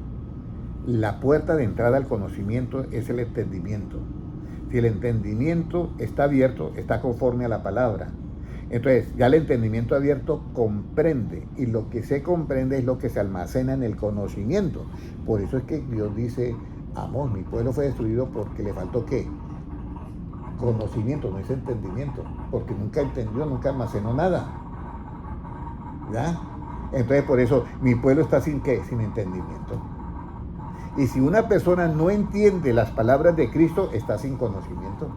La puerta de entrada al conocimiento es el entendimiento. Si el entendimiento está abierto, está conforme a la palabra. Entonces, ya el entendimiento abierto comprende, y lo que se comprende es lo que se almacena en el conocimiento. Por eso es que Dios dice, Amós, mi pueblo fue destruido porque le faltó ¿qué? Conocimiento, no es entendimiento, porque nunca entendió, nunca almacenó nada. ¿Ya? Entonces por eso mi pueblo está sin ¿qué? Sin entendimiento. Y si una persona no entiende las palabras de Cristo, está sin conocimiento.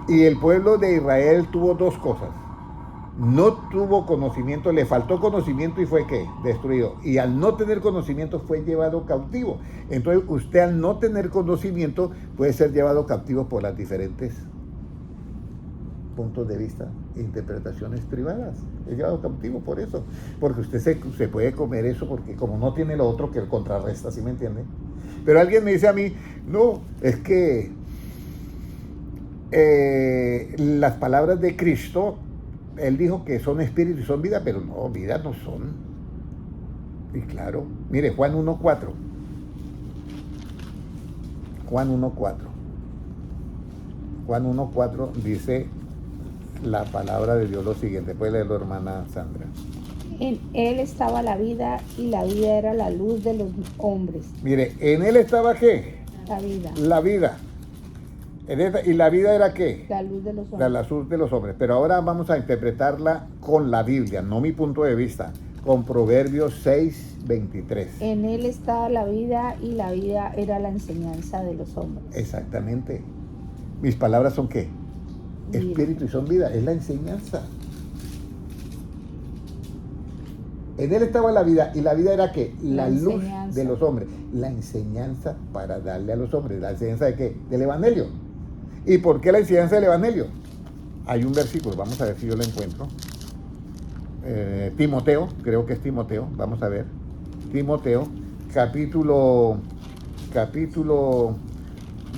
Y el pueblo de Israel tuvo dos cosas. No tuvo conocimiento, le faltó conocimiento y fue ¿qué? Destruido. Y al no tener conocimiento fue llevado cautivo. Entonces usted al no tener conocimiento puede ser llevado cautivo por las diferentes puntos de vista e interpretaciones privadas. Es llevado cautivo por eso. Porque usted se puede comer eso porque como no tiene lo otro que el contrarresta, ¿sí me entiende? Pero alguien me dice a mí, no, es que las palabras de Cristo, Él dijo que son espíritu y son vida, pero no, vida no son. Y claro, mire, Juan 1:4. Juan 1:4. Juan 1:4 dice la palabra de Dios lo siguiente. Puede leerlo, hermana Sandra. En Él estaba la vida y la vida era la luz de los hombres. Mire, ¿en Él estaba qué? La vida. La vida. ¿Y la vida era qué? La luz de los hombres. La luz de los hombres. Pero ahora vamos a interpretarla con la Biblia, no mi punto de vista, con Proverbios 6:23. En él está la vida y la vida era la enseñanza de los hombres. Exactamente. Mis palabras son ¿qué? Vida. Espíritu y son vida, es la enseñanza. En él estaba la vida, y la vida era ¿qué? La luz enseñanza de los hombres. La enseñanza para darle a los hombres. ¿La enseñanza de qué? Del Evangelio. ¿Y por qué la enseñanza del Evangelio? Hay un versículo, vamos a ver si yo lo encuentro. Timoteo, creo que es Timoteo, vamos a ver. Timoteo, capítulo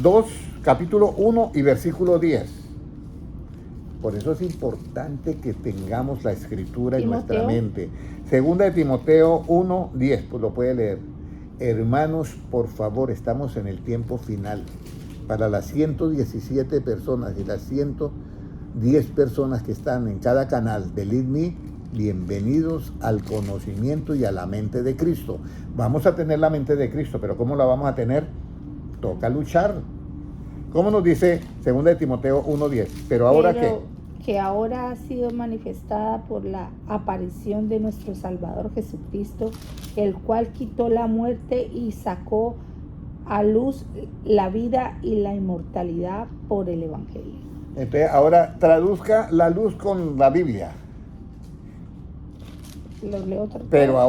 2, capítulo 1 y versículo 10. Por eso es importante que tengamos la escritura en Timoteo. nuestra mente. Segunda de Timoteo 1:10, pues lo puede leer. Hermanos, por favor, estamos en el tiempo final. Para las 117 personas y las 110 personas que están en cada canal de Lead Me, bienvenidos al conocimiento y a la mente de Cristo. Vamos a tener la mente de Cristo, pero ¿cómo la vamos a tener? Toca luchar. ¿Cómo nos dice 2 de Timoteo 1:10? Pero ahora ¿qué? Que ahora ha sido manifestada por la aparición de nuestro Salvador Jesucristo, el cual quitó la muerte y sacó a luz la vida y la inmortalidad por el Evangelio. Entonces, ahora traduzca la luz con la Biblia. Lo leo otra vez. Pero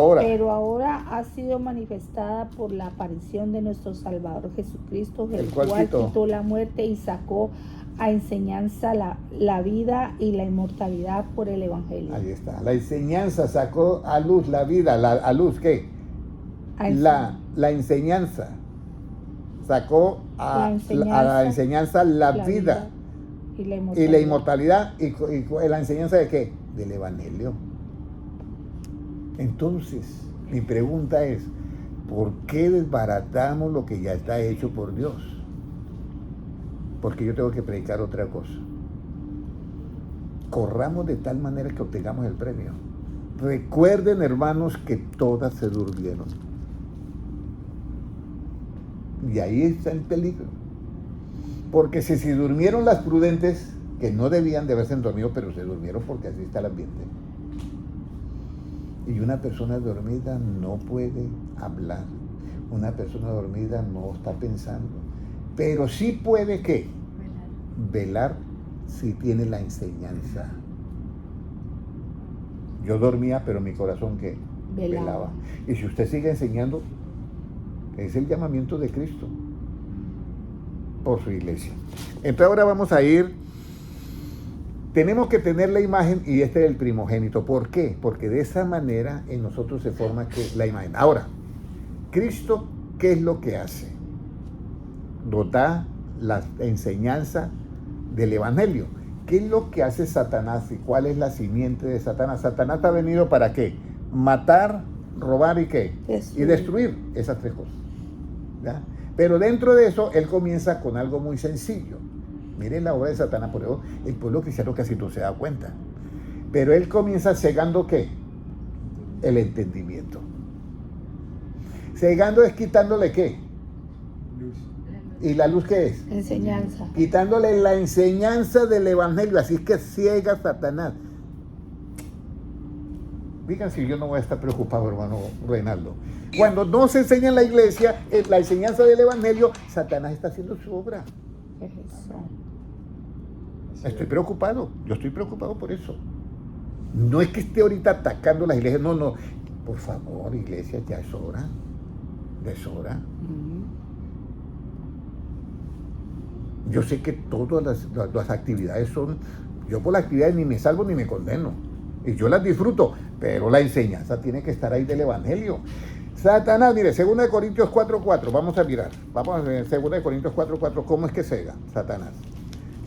ahora ha sido manifestada por la aparición de nuestro Salvador Jesucristo, el cual quitó la muerte y sacó a enseñanza la vida y la inmortalidad por el Evangelio. Ahí está. La enseñanza sacó a luz la vida. ¿A luz qué? La enseñanza. Sacó a la enseñanza la vida y la inmortalidad. ¿Y la enseñanza de qué? Del Evangelio. Entonces, mi pregunta es, ¿por qué desbaratamos lo que ya está hecho por Dios? Porque yo tengo que predicar otra cosa. Corramos de tal manera que obtengamos el premio. Recuerden, hermanos, que todas se durmieron. Y ahí está el peligro. Porque si durmieron las prudentes, que no debían de haberse dormido, pero se durmieron porque así está el ambiente. Y una persona dormida no puede hablar. Una persona dormida no está pensando. Pero sí puede, ¿qué? Velar si tiene la enseñanza. Yo dormía, pero mi corazón, ¿qué? Velaba. Y si usted sigue enseñando, es el llamamiento de Cristo por su iglesia. Entonces ahora vamos a ir. Tenemos que tener la imagen, y este es el primogénito. ¿Por qué? Porque de esa manera en nosotros se forma la imagen. Ahora, Cristo, ¿qué es lo que hace? Nos da la enseñanza del Evangelio. ¿Qué es lo que hace Satanás y cuál es la simiente de Satanás? Satanás ha venido ¿para qué? Matar, robar y ¿qué? Y destruir esas tres cosas. ¿Ya? Pero dentro de eso, él comienza con algo muy sencillo. Miren la obra de Satanás, por eso el pueblo cristiano casi no se da cuenta. Pero él comienza cegando ¿qué? El entendimiento. Cegando es quitándole ¿qué? Luz. ¿Y la luz qué es? Enseñanza. Quitándole la enseñanza del Evangelio. Así es que ciega Satanás. Digan si yo no voy a estar preocupado, hermano Reinaldo. Cuando no se enseña en la iglesia la enseñanza del Evangelio, Satanás está haciendo su obra. ¿Qué es eso? Estoy preocupado, yo estoy preocupado por eso. No es que esté ahorita atacando las iglesias, no. Por favor, iglesia, ya es hora. Ya es hora. Yo sé que todas las actividades son, yo por las actividades ni me salvo ni me condeno. Y yo las disfruto, pero la enseñanza tiene que estar ahí del Evangelio. Satanás, mire, 2 Corintios 4:4, vamos a mirar. Vamos a ver 2 Corintios 4:4, ¿cómo es que cega Satanás?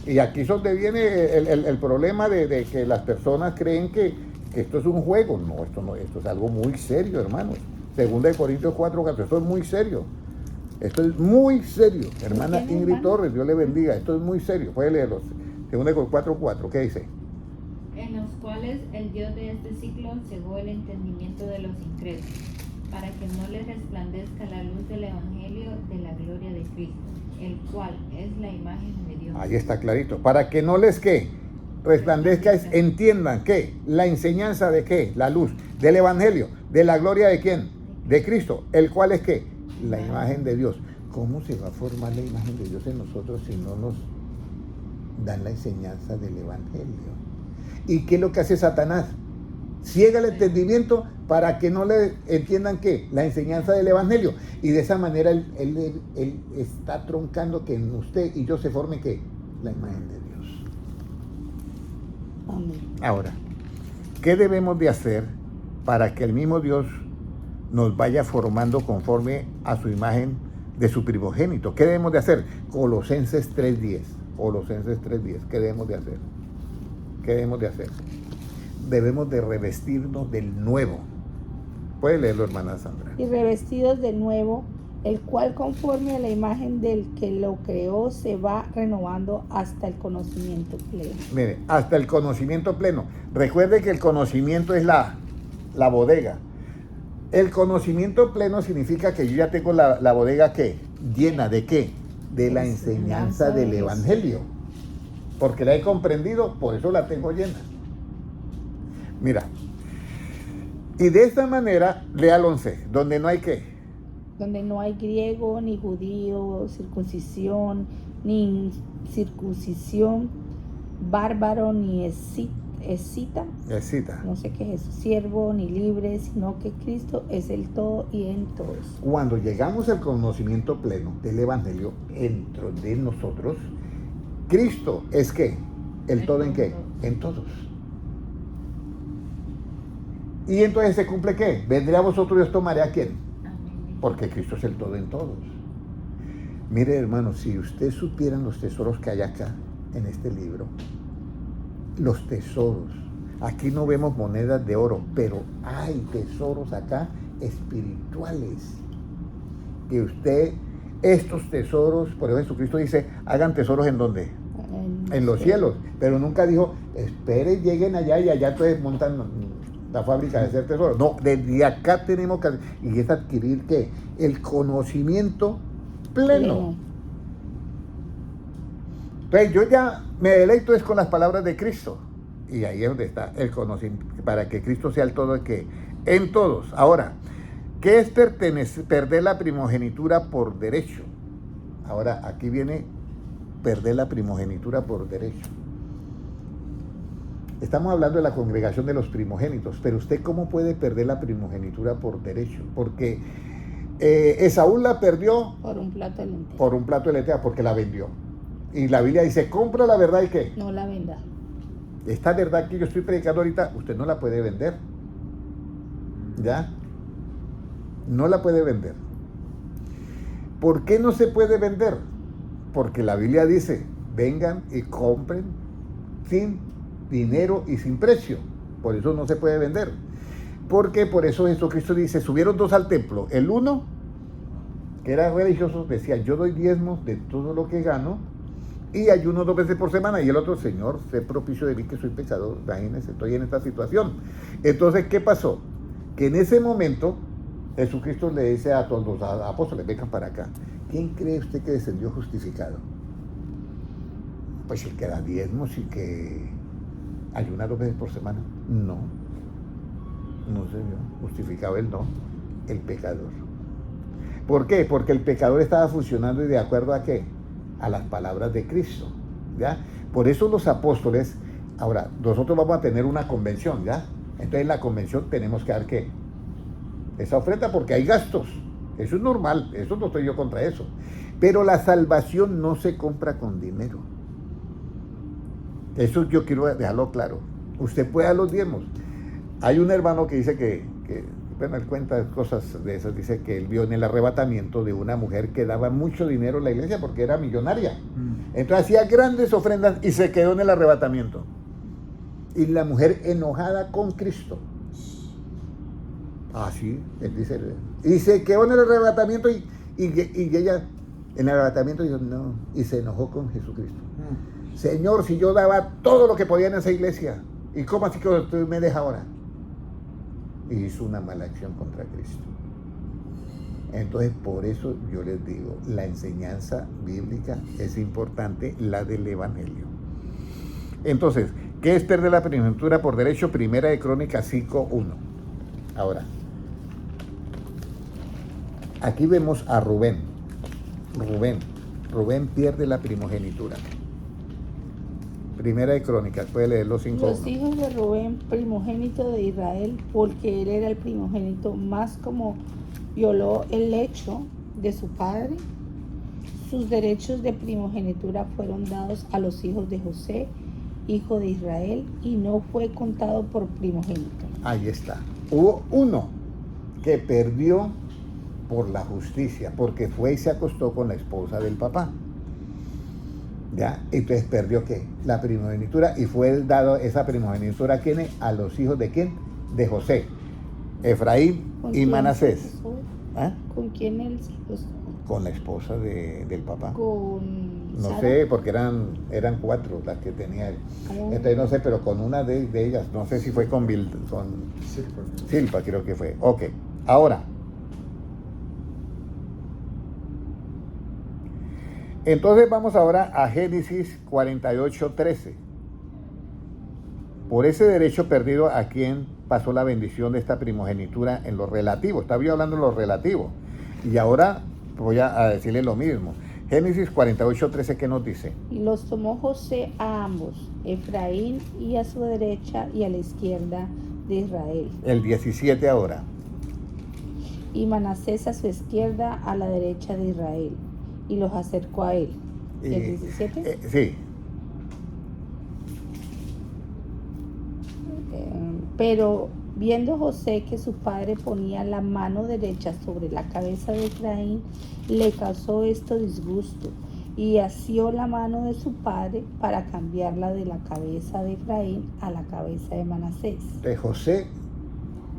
Y aquí es donde viene el problema de que las personas creen que esto es un juego. No, esto es algo muy serio, hermanos. 2 Corintios 4:4, esto es muy serio. Esto es muy serio. Hermana Ingrid Torres, Dios le bendiga. Esto es muy serio. Puede leerlo. 2 Corintios 4:4, ¿qué dice? En los cuales el Dios de este siglo cegó el entendimiento de los incrédulos, para que no les resplandezca la luz del Evangelio de la gloria de Cristo, el cual es la imagen de Dios. Ahí está clarito. Para que no les ¿qué? Resplandezca, entiendan que la enseñanza de qué, la luz del Evangelio, de la gloria de quién, de Cristo, el cual es qué, la imagen de Dios. ¿Cómo se va a formar la imagen de Dios en nosotros si no nos dan la enseñanza del Evangelio? ¿Y qué es lo que hace Satanás? Ciega el entendimiento para que no le entiendan qué, la enseñanza del Evangelio. Y de esa manera él está troncando que en usted y yo se forme qué, la imagen de Dios. Amén. Ahora, ¿qué debemos de hacer para que el mismo Dios nos vaya formando conforme a su imagen de su primogénito? ¿Qué debemos de hacer? Colosenses 3:10. Colosenses 3:10. ¿Qué debemos de hacer? ¿Qué debemos de hacer? Debemos de revestirnos del nuevo. Puede leerlo, hermana Sandra. Y revestidos de nuevo, el cual conforme a la imagen del que lo creó se va renovando hasta el conocimiento pleno. Mire, hasta el conocimiento pleno. Recuerde que el conocimiento es la bodega. El conocimiento pleno significa que yo ya tengo la bodega ¿qué? Llena de ¿qué? De la enseñanza del Evangelio. Porque la he comprendido, por eso la tengo llena. Mira, y de esta manera, lea el 11, donde no hay ¿qué? Donde no hay griego, ni judío, circuncisión, ni circuncisión, bárbaro, ni escita, no sé qué es eso, siervo, ni libre, sino que Cristo es el todo y en todos. Cuando llegamos al conocimiento pleno del Evangelio dentro de nosotros, Cristo es ¿qué? ¿El todo en qué? En todos. Y entonces se cumple ¿qué? Vendré a vosotros y os tomaré ¿a quién? Porque Cristo es el todo en todos. Mire, hermano, si ustedes supieran los tesoros que hay acá en este libro, los tesoros, aquí no vemos monedas de oro, pero hay tesoros acá espirituales. Que usted, estos tesoros, por eso Jesucristo dice, hagan tesoros ¿en dónde? En los cielos. Pero nunca dijo, esperen, lleguen allá y allá entonces montan la fábrica de hacer tesoros. No, desde acá tenemos que, y es adquirir ¿qué? El conocimiento pleno. Entonces yo ya me deleito es con las palabras de Cristo. Y ahí es donde está el conocimiento, para que Cristo sea el todo que en todos. Ahora, ¿qué es perder la primogenitura por derecho? Ahora, aquí viene perder la primogenitura por derecho. Estamos hablando de la congregación de los primogénitos, pero usted ¿cómo puede perder la primogenitura por derecho? Porque Esaú la perdió por un plato de lentejas. Por un plato de lentejas, porque la vendió. Y la Biblia dice, compra la verdad y ¿qué? No la venda. Esta verdad que yo estoy predicando ahorita, usted no la puede vender. ¿Ya? No la puede vender. ¿Por qué no se puede vender? Porque la Biblia dice, vengan y compren sin dinero y sin precio. Por eso no se puede vender. Porque por eso Jesucristo dice, subieron dos al templo. El uno, que era religioso, decía, yo doy diezmos de todo lo que gano y ayuno 2 veces por semana. Y el otro, Señor, sé propicio de mí que soy pecador. Imagínense, estoy en esta situación. Entonces, ¿qué pasó? Que en ese momento Jesucristo le dice a todos los apóstoles, vengan para acá. ¿Quién cree usted que descendió justificado? Pues el que da diezmos y que ayuna 2 veces por semana. No se vio justificado él, no, el pecador. ¿Por qué? Porque el pecador estaba funcionando y de acuerdo a qué, a las palabras de Cristo, ¿ya? Por eso los apóstoles, ahora, nosotros vamos a tener una convención, ¿ya? Entonces en la convención tenemos que dar ¿qué? Esa ofrenda porque hay gastos, eso es normal, eso no estoy yo contra eso, pero la salvación no se compra con dinero. Eso yo quiero dejarlo claro. Usted puede dar los diezmos. Hay un hermano que dice que bueno, él cuenta cosas de esas, dice que él vio en el arrebatamiento de una mujer que daba mucho dinero en la iglesia porque era millonaria. Entonces hacía grandes ofrendas y se quedó en el arrebatamiento. Y la mujer enojada con Cristo. Sí, él dice. Y se quedó en el arrebatamiento y ella en el arrebatamiento dijo no, y se enojó con Jesucristo. Señor, si yo daba todo lo que podía en esa iglesia, ¿y cómo así que usted me deja ahora? Y hizo una mala acción contra Cristo. Entonces, por eso yo les digo, la enseñanza bíblica es importante, la del Evangelio. Entonces, ¿qué es perder la primogenitura por derecho? Primera de Crónicas 5:1. Ahora, aquí vemos a Rubén. Rubén pierde la primogenitura. Primera de Crónicas, puede leer los 5:1. Los hijos de Rubén, primogénito de Israel, porque él era el primogénito, más como violó el lecho de su padre, sus derechos de primogenitura fueron dados a los hijos de José, hijo de Israel, y no fue contado por primogénito. Ahí está. Hubo uno que perdió por la justicia, porque fue y se acostó con la esposa del papá. ¿Ya? Entonces perdió ¿qué? La primogenitura, y fue dado esa primogenitura ¿a quién? A los hijos de ¿quién? De José, Efraín y Manasés. ¿Ah? ¿Con quién él se acostó? Con la esposa del papá. Con No Sara. sé, porque eran 4 las que tenía él. Entonces no sé, pero con una de ellas, no sé si fue con Silpa, creo que fue. Ok, ahora. Entonces vamos ahora a Génesis 48:13. Por ese derecho perdido, ¿a quién pasó la bendición de esta primogenitura en lo relativo? Estaba yo hablando en lo relativo. Y ahora voy a decirle lo mismo. Génesis 48:13, ¿qué nos dice? Y los tomó José a ambos, Efraín y a su derecha y a la izquierda de Israel, El 17 ahora. y Manasés a su izquierda a la derecha de Israel, y los acercó a él. ¿El 17? Sí. Pero viendo José que su padre ponía la mano derecha sobre la cabeza de Efraín, le causó esto disgusto, y asió la mano de su padre para cambiarla de la cabeza de Efraín a la cabeza de Manasés. De José,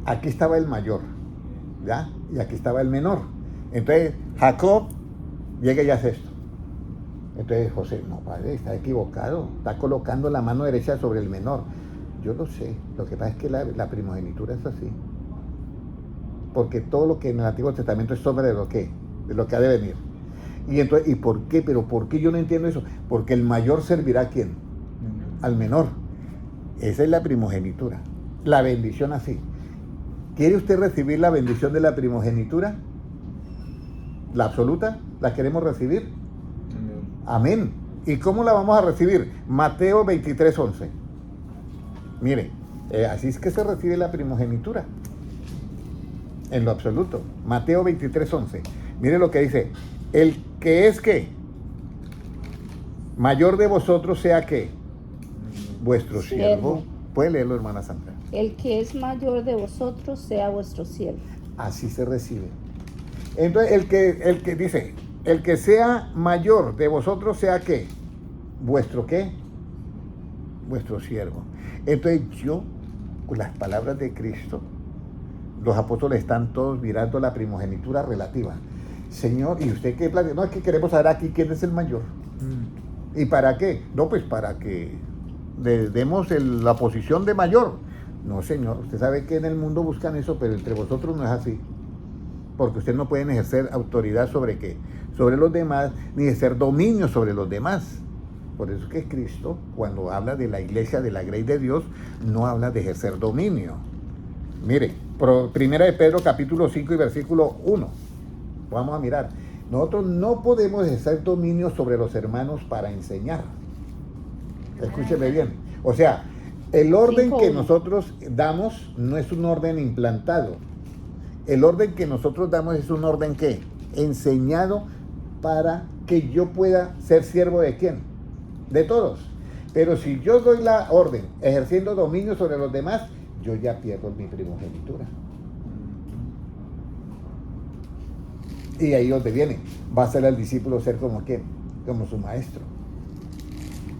aquí estaba el mayor, ¿ya? Y aquí estaba el menor. Entonces, Jacob llega y hace esto. Entonces José, no, padre, está equivocado, está colocando la mano derecha sobre el menor. Yo lo sé, lo que pasa es que la primogenitura es así. Porque todo lo que en el Antiguo Testamento es sombra de lo que ha de venir. Y entonces, ¿y por qué? Pero ¿por qué yo no entiendo eso? Porque el mayor servirá a quién? Al menor. Esa es la primogenitura. La bendición así. ¿Quiere usted recibir la bendición de la primogenitura? ¿La absoluta? ¿La queremos recibir? Amén. ¿Y cómo la vamos a recibir? Mateo 23:11. Mire, así es que se recibe la primogenitura. En lo absoluto. Mateo 23:11. Mire lo que dice. El que es que mayor de vosotros sea que vuestro siervo. Puede leerlo, hermana Sandra. El que es mayor de vosotros sea vuestro siervo. Así se recibe. Entonces, el que dice, el que sea mayor de vosotros sea que vuestro ¿qué? Vuestro siervo. Entonces yo, con las palabras de Cristo, los apóstoles están todos mirando la primogenitura relativa. Señor, ¿y usted qué plantea? No, es que queremos saber aquí quién es el mayor. ¿Y para qué? No, pues para que le demos la posición de mayor. No, señor, usted sabe que en el mundo buscan eso, pero entre vosotros no es así. Porque ustedes no pueden ejercer autoridad sobre qué, sobre los demás, ni ejercer dominio sobre los demás. Por eso es que Cristo, cuando habla de la iglesia, de la grey de Dios, no habla de ejercer dominio. Mire, primera de Pedro capítulo 5 y versículo 1. Vamos a mirar. Nosotros no podemos ejercer dominio sobre los hermanos para enseñar. Escúcheme bien. O sea, el orden que nosotros damos no es un orden implantado. El orden que nosotros damos es un orden ¿qué? Enseñado para que yo pueda ser siervo de ¿quién? De todos. Pero si yo doy la orden ejerciendo dominio sobre los demás, yo ya pierdo mi primogenitura. Y ahí donde viene, va a ser al discípulo ser como ¿quién? Como su maestro.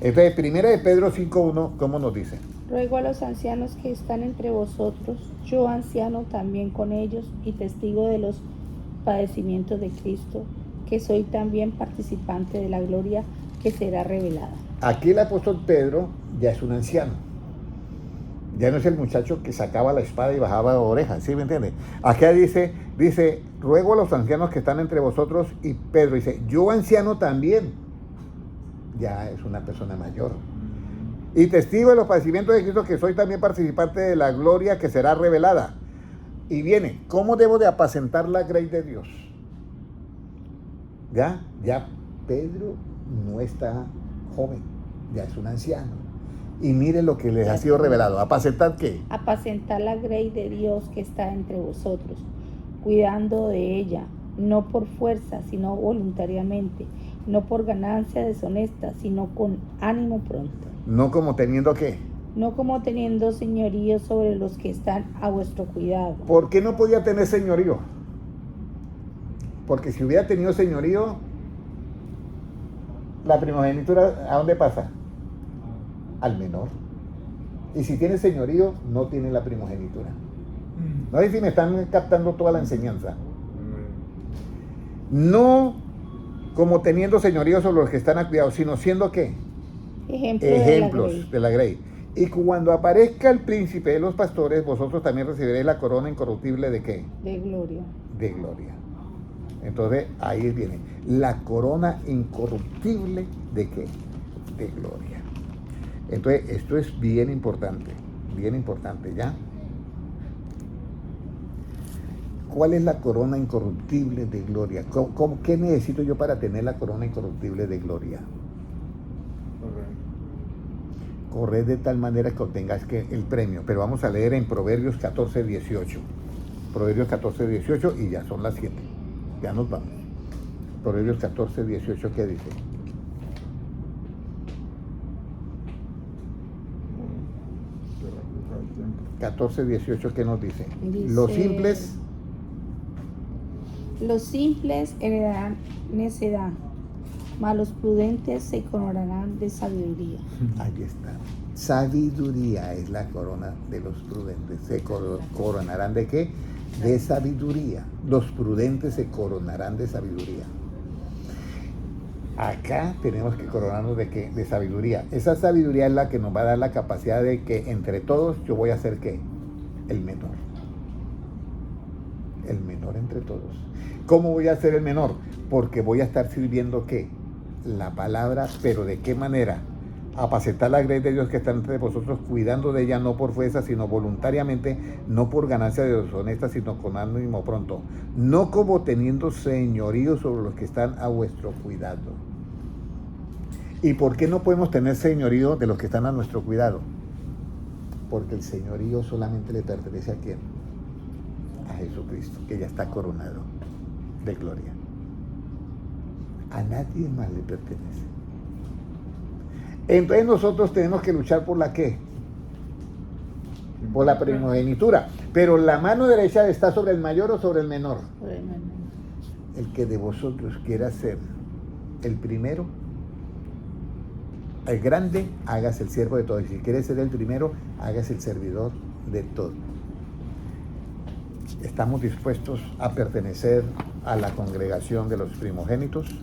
Entonces, primera de Pedro 5:1, ¿cómo nos dice? Ruego a los ancianos que están entre vosotros, yo anciano también con ellos y testigo de los padecimientos de Cristo, que soy también participante de la gloria que será revelada. Aquí el apóstol Pedro ya es un anciano. Ya no es el muchacho que sacaba la espada y bajaba orejas, ¿sí me entiende? Acá dice, ruego a los ancianos que están entre vosotros, y Pedro dice, yo anciano también, ya es una persona mayor, y testigo de los padecimientos de Cristo, que soy también participante de la gloria que será revelada. Y viene, ¿cómo debo de apacentar la grey de Dios? Ya Pedro no está joven, ya es un anciano. Y mire lo que les ha sido revelado. ¿Apacentar qué? Apacentar la grey de Dios que está entre vosotros, cuidando de ella, no por fuerza, sino voluntariamente, no por ganancia deshonesta, sino con ánimo pronto. No como teniendo qué. No como teniendo señorío sobre los que están a vuestro cuidado. ¿Por qué no podía tener señorío? Porque si hubiera tenido señorío, la primogenitura, ¿a dónde pasa? Al menor. Y si tiene señorío, no tiene la primogenitura. No sé si me están captando toda la enseñanza. No como teniendo señorío sobre los que están a cuidado, sino siendo ¿qué? Ejemplos de la grey. Y cuando aparezca el príncipe de los pastores, vosotros también recibiréis la corona incorruptible ¿de qué? De gloria. De gloria. Entonces ahí viene la corona incorruptible ¿de qué? De gloria. Entonces, esto es bien importante, ¿ya? ¿Cuál es la corona incorruptible de gloria? ¿Qué necesito yo para tener la corona incorruptible de gloria? Correr de tal manera que obtengas el premio. Pero vamos a leer en Proverbios 14, 18. Proverbios 14, 18 y ya son las 7. Ya nos vamos. Proverbios 14, 18, ¿qué dice? 14, 18, ¿qué nos dice? Los simples heredarán necedad, mas los prudentes se coronarán de sabiduría. Ahí está. Sabiduría es la corona de los prudentes. ¿Se coronarán de qué? De sabiduría. Los prudentes se coronarán de sabiduría. Acá tenemos que coronarnos de qué? De sabiduría. Esa sabiduría es la que nos va a dar la capacidad de que entre todos yo voy a ser ¿qué? El menor. El menor entre todos. ¿Cómo voy a ser el menor? Porque voy a estar sirviendo ¿qué? La palabra, pero ¿de qué manera? Apacentar la grey de Dios que está entre vosotros, cuidando de ella no por fuerza, sino voluntariamente, no por ganancia deshonesta, sino con ánimo pronto. No como teniendo señorío sobre los que están a vuestro cuidado. ¿Y por qué no podemos tener señorío de los que están a nuestro cuidado? Porque el señorío solamente le pertenece ¿a quién? A Jesucristo, que ya está coronado de gloria. A nadie más le pertenece. Entonces nosotros tenemos que luchar por la ¿qué? Por la primogenitura. Pero la mano derecha está sobre el mayor o sobre el menor. El que de vosotros quiera ser el primero, el grande, hágase el siervo de todos. Y si quiere ser el primero, hágase el servidor de todos. Estamos dispuestos a pertenecer a la congregación de los primogénitos.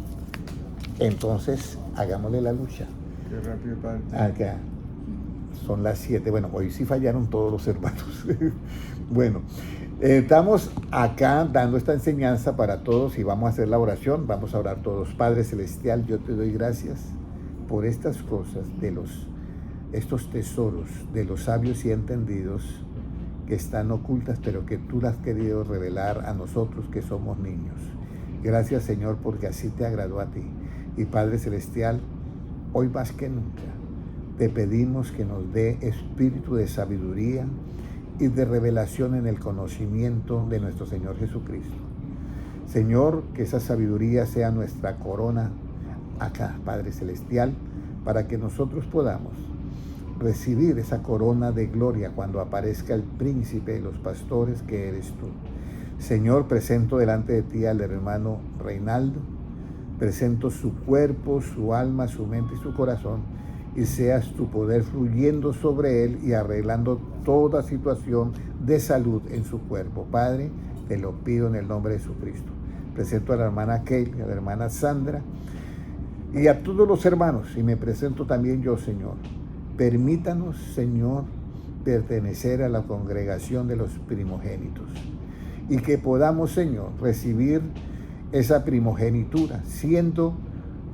Entonces, hagámosle la lucha. Qué rápido, padre. Acá. Son las 7. Bueno, hoy sí fallaron todos los hermanos. Bueno, estamos acá dando esta enseñanza para todos y vamos a hacer la oración. Vamos a orar todos. Padre Celestial, yo te doy gracias por estas cosas, estos tesoros de los sabios y entendidos que están ocultas, pero que tú las has querido revelar a nosotros que somos niños. Gracias, Señor, porque así te agradó a ti. Y Padre Celestial, hoy más que nunca te pedimos que nos dé espíritu de sabiduría y de revelación en el conocimiento de nuestro Señor Jesucristo. Señor, que esa sabiduría sea nuestra corona acá, Padre Celestial, para que nosotros podamos recibir esa corona de gloria cuando aparezca el príncipe de los pastores que eres tú. Señor, presento delante de ti al hermano Reinaldo, presento su cuerpo, su alma, su mente y su corazón, y seas tu poder fluyendo sobre él y arreglando toda situación de salud en su cuerpo. Padre, te lo pido en el nombre de Jesucristo. Presento a la hermana Kate, a la hermana Sandra y a todos los hermanos, y me presento también yo, Señor. Permítanos, Señor, pertenecer a la congregación de los primogénitos. Y que podamos, Señor, recibir esa primogenitura, siendo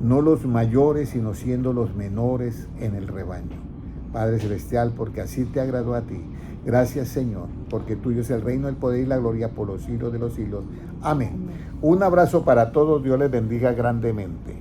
no los mayores, sino siendo los menores en el rebaño. Padre Celestial, porque así te agradó a ti. Gracias, Señor, porque tuyo es el reino, el poder y la gloria por los siglos de los siglos. Amén. Un abrazo para todos. Dios les bendiga grandemente.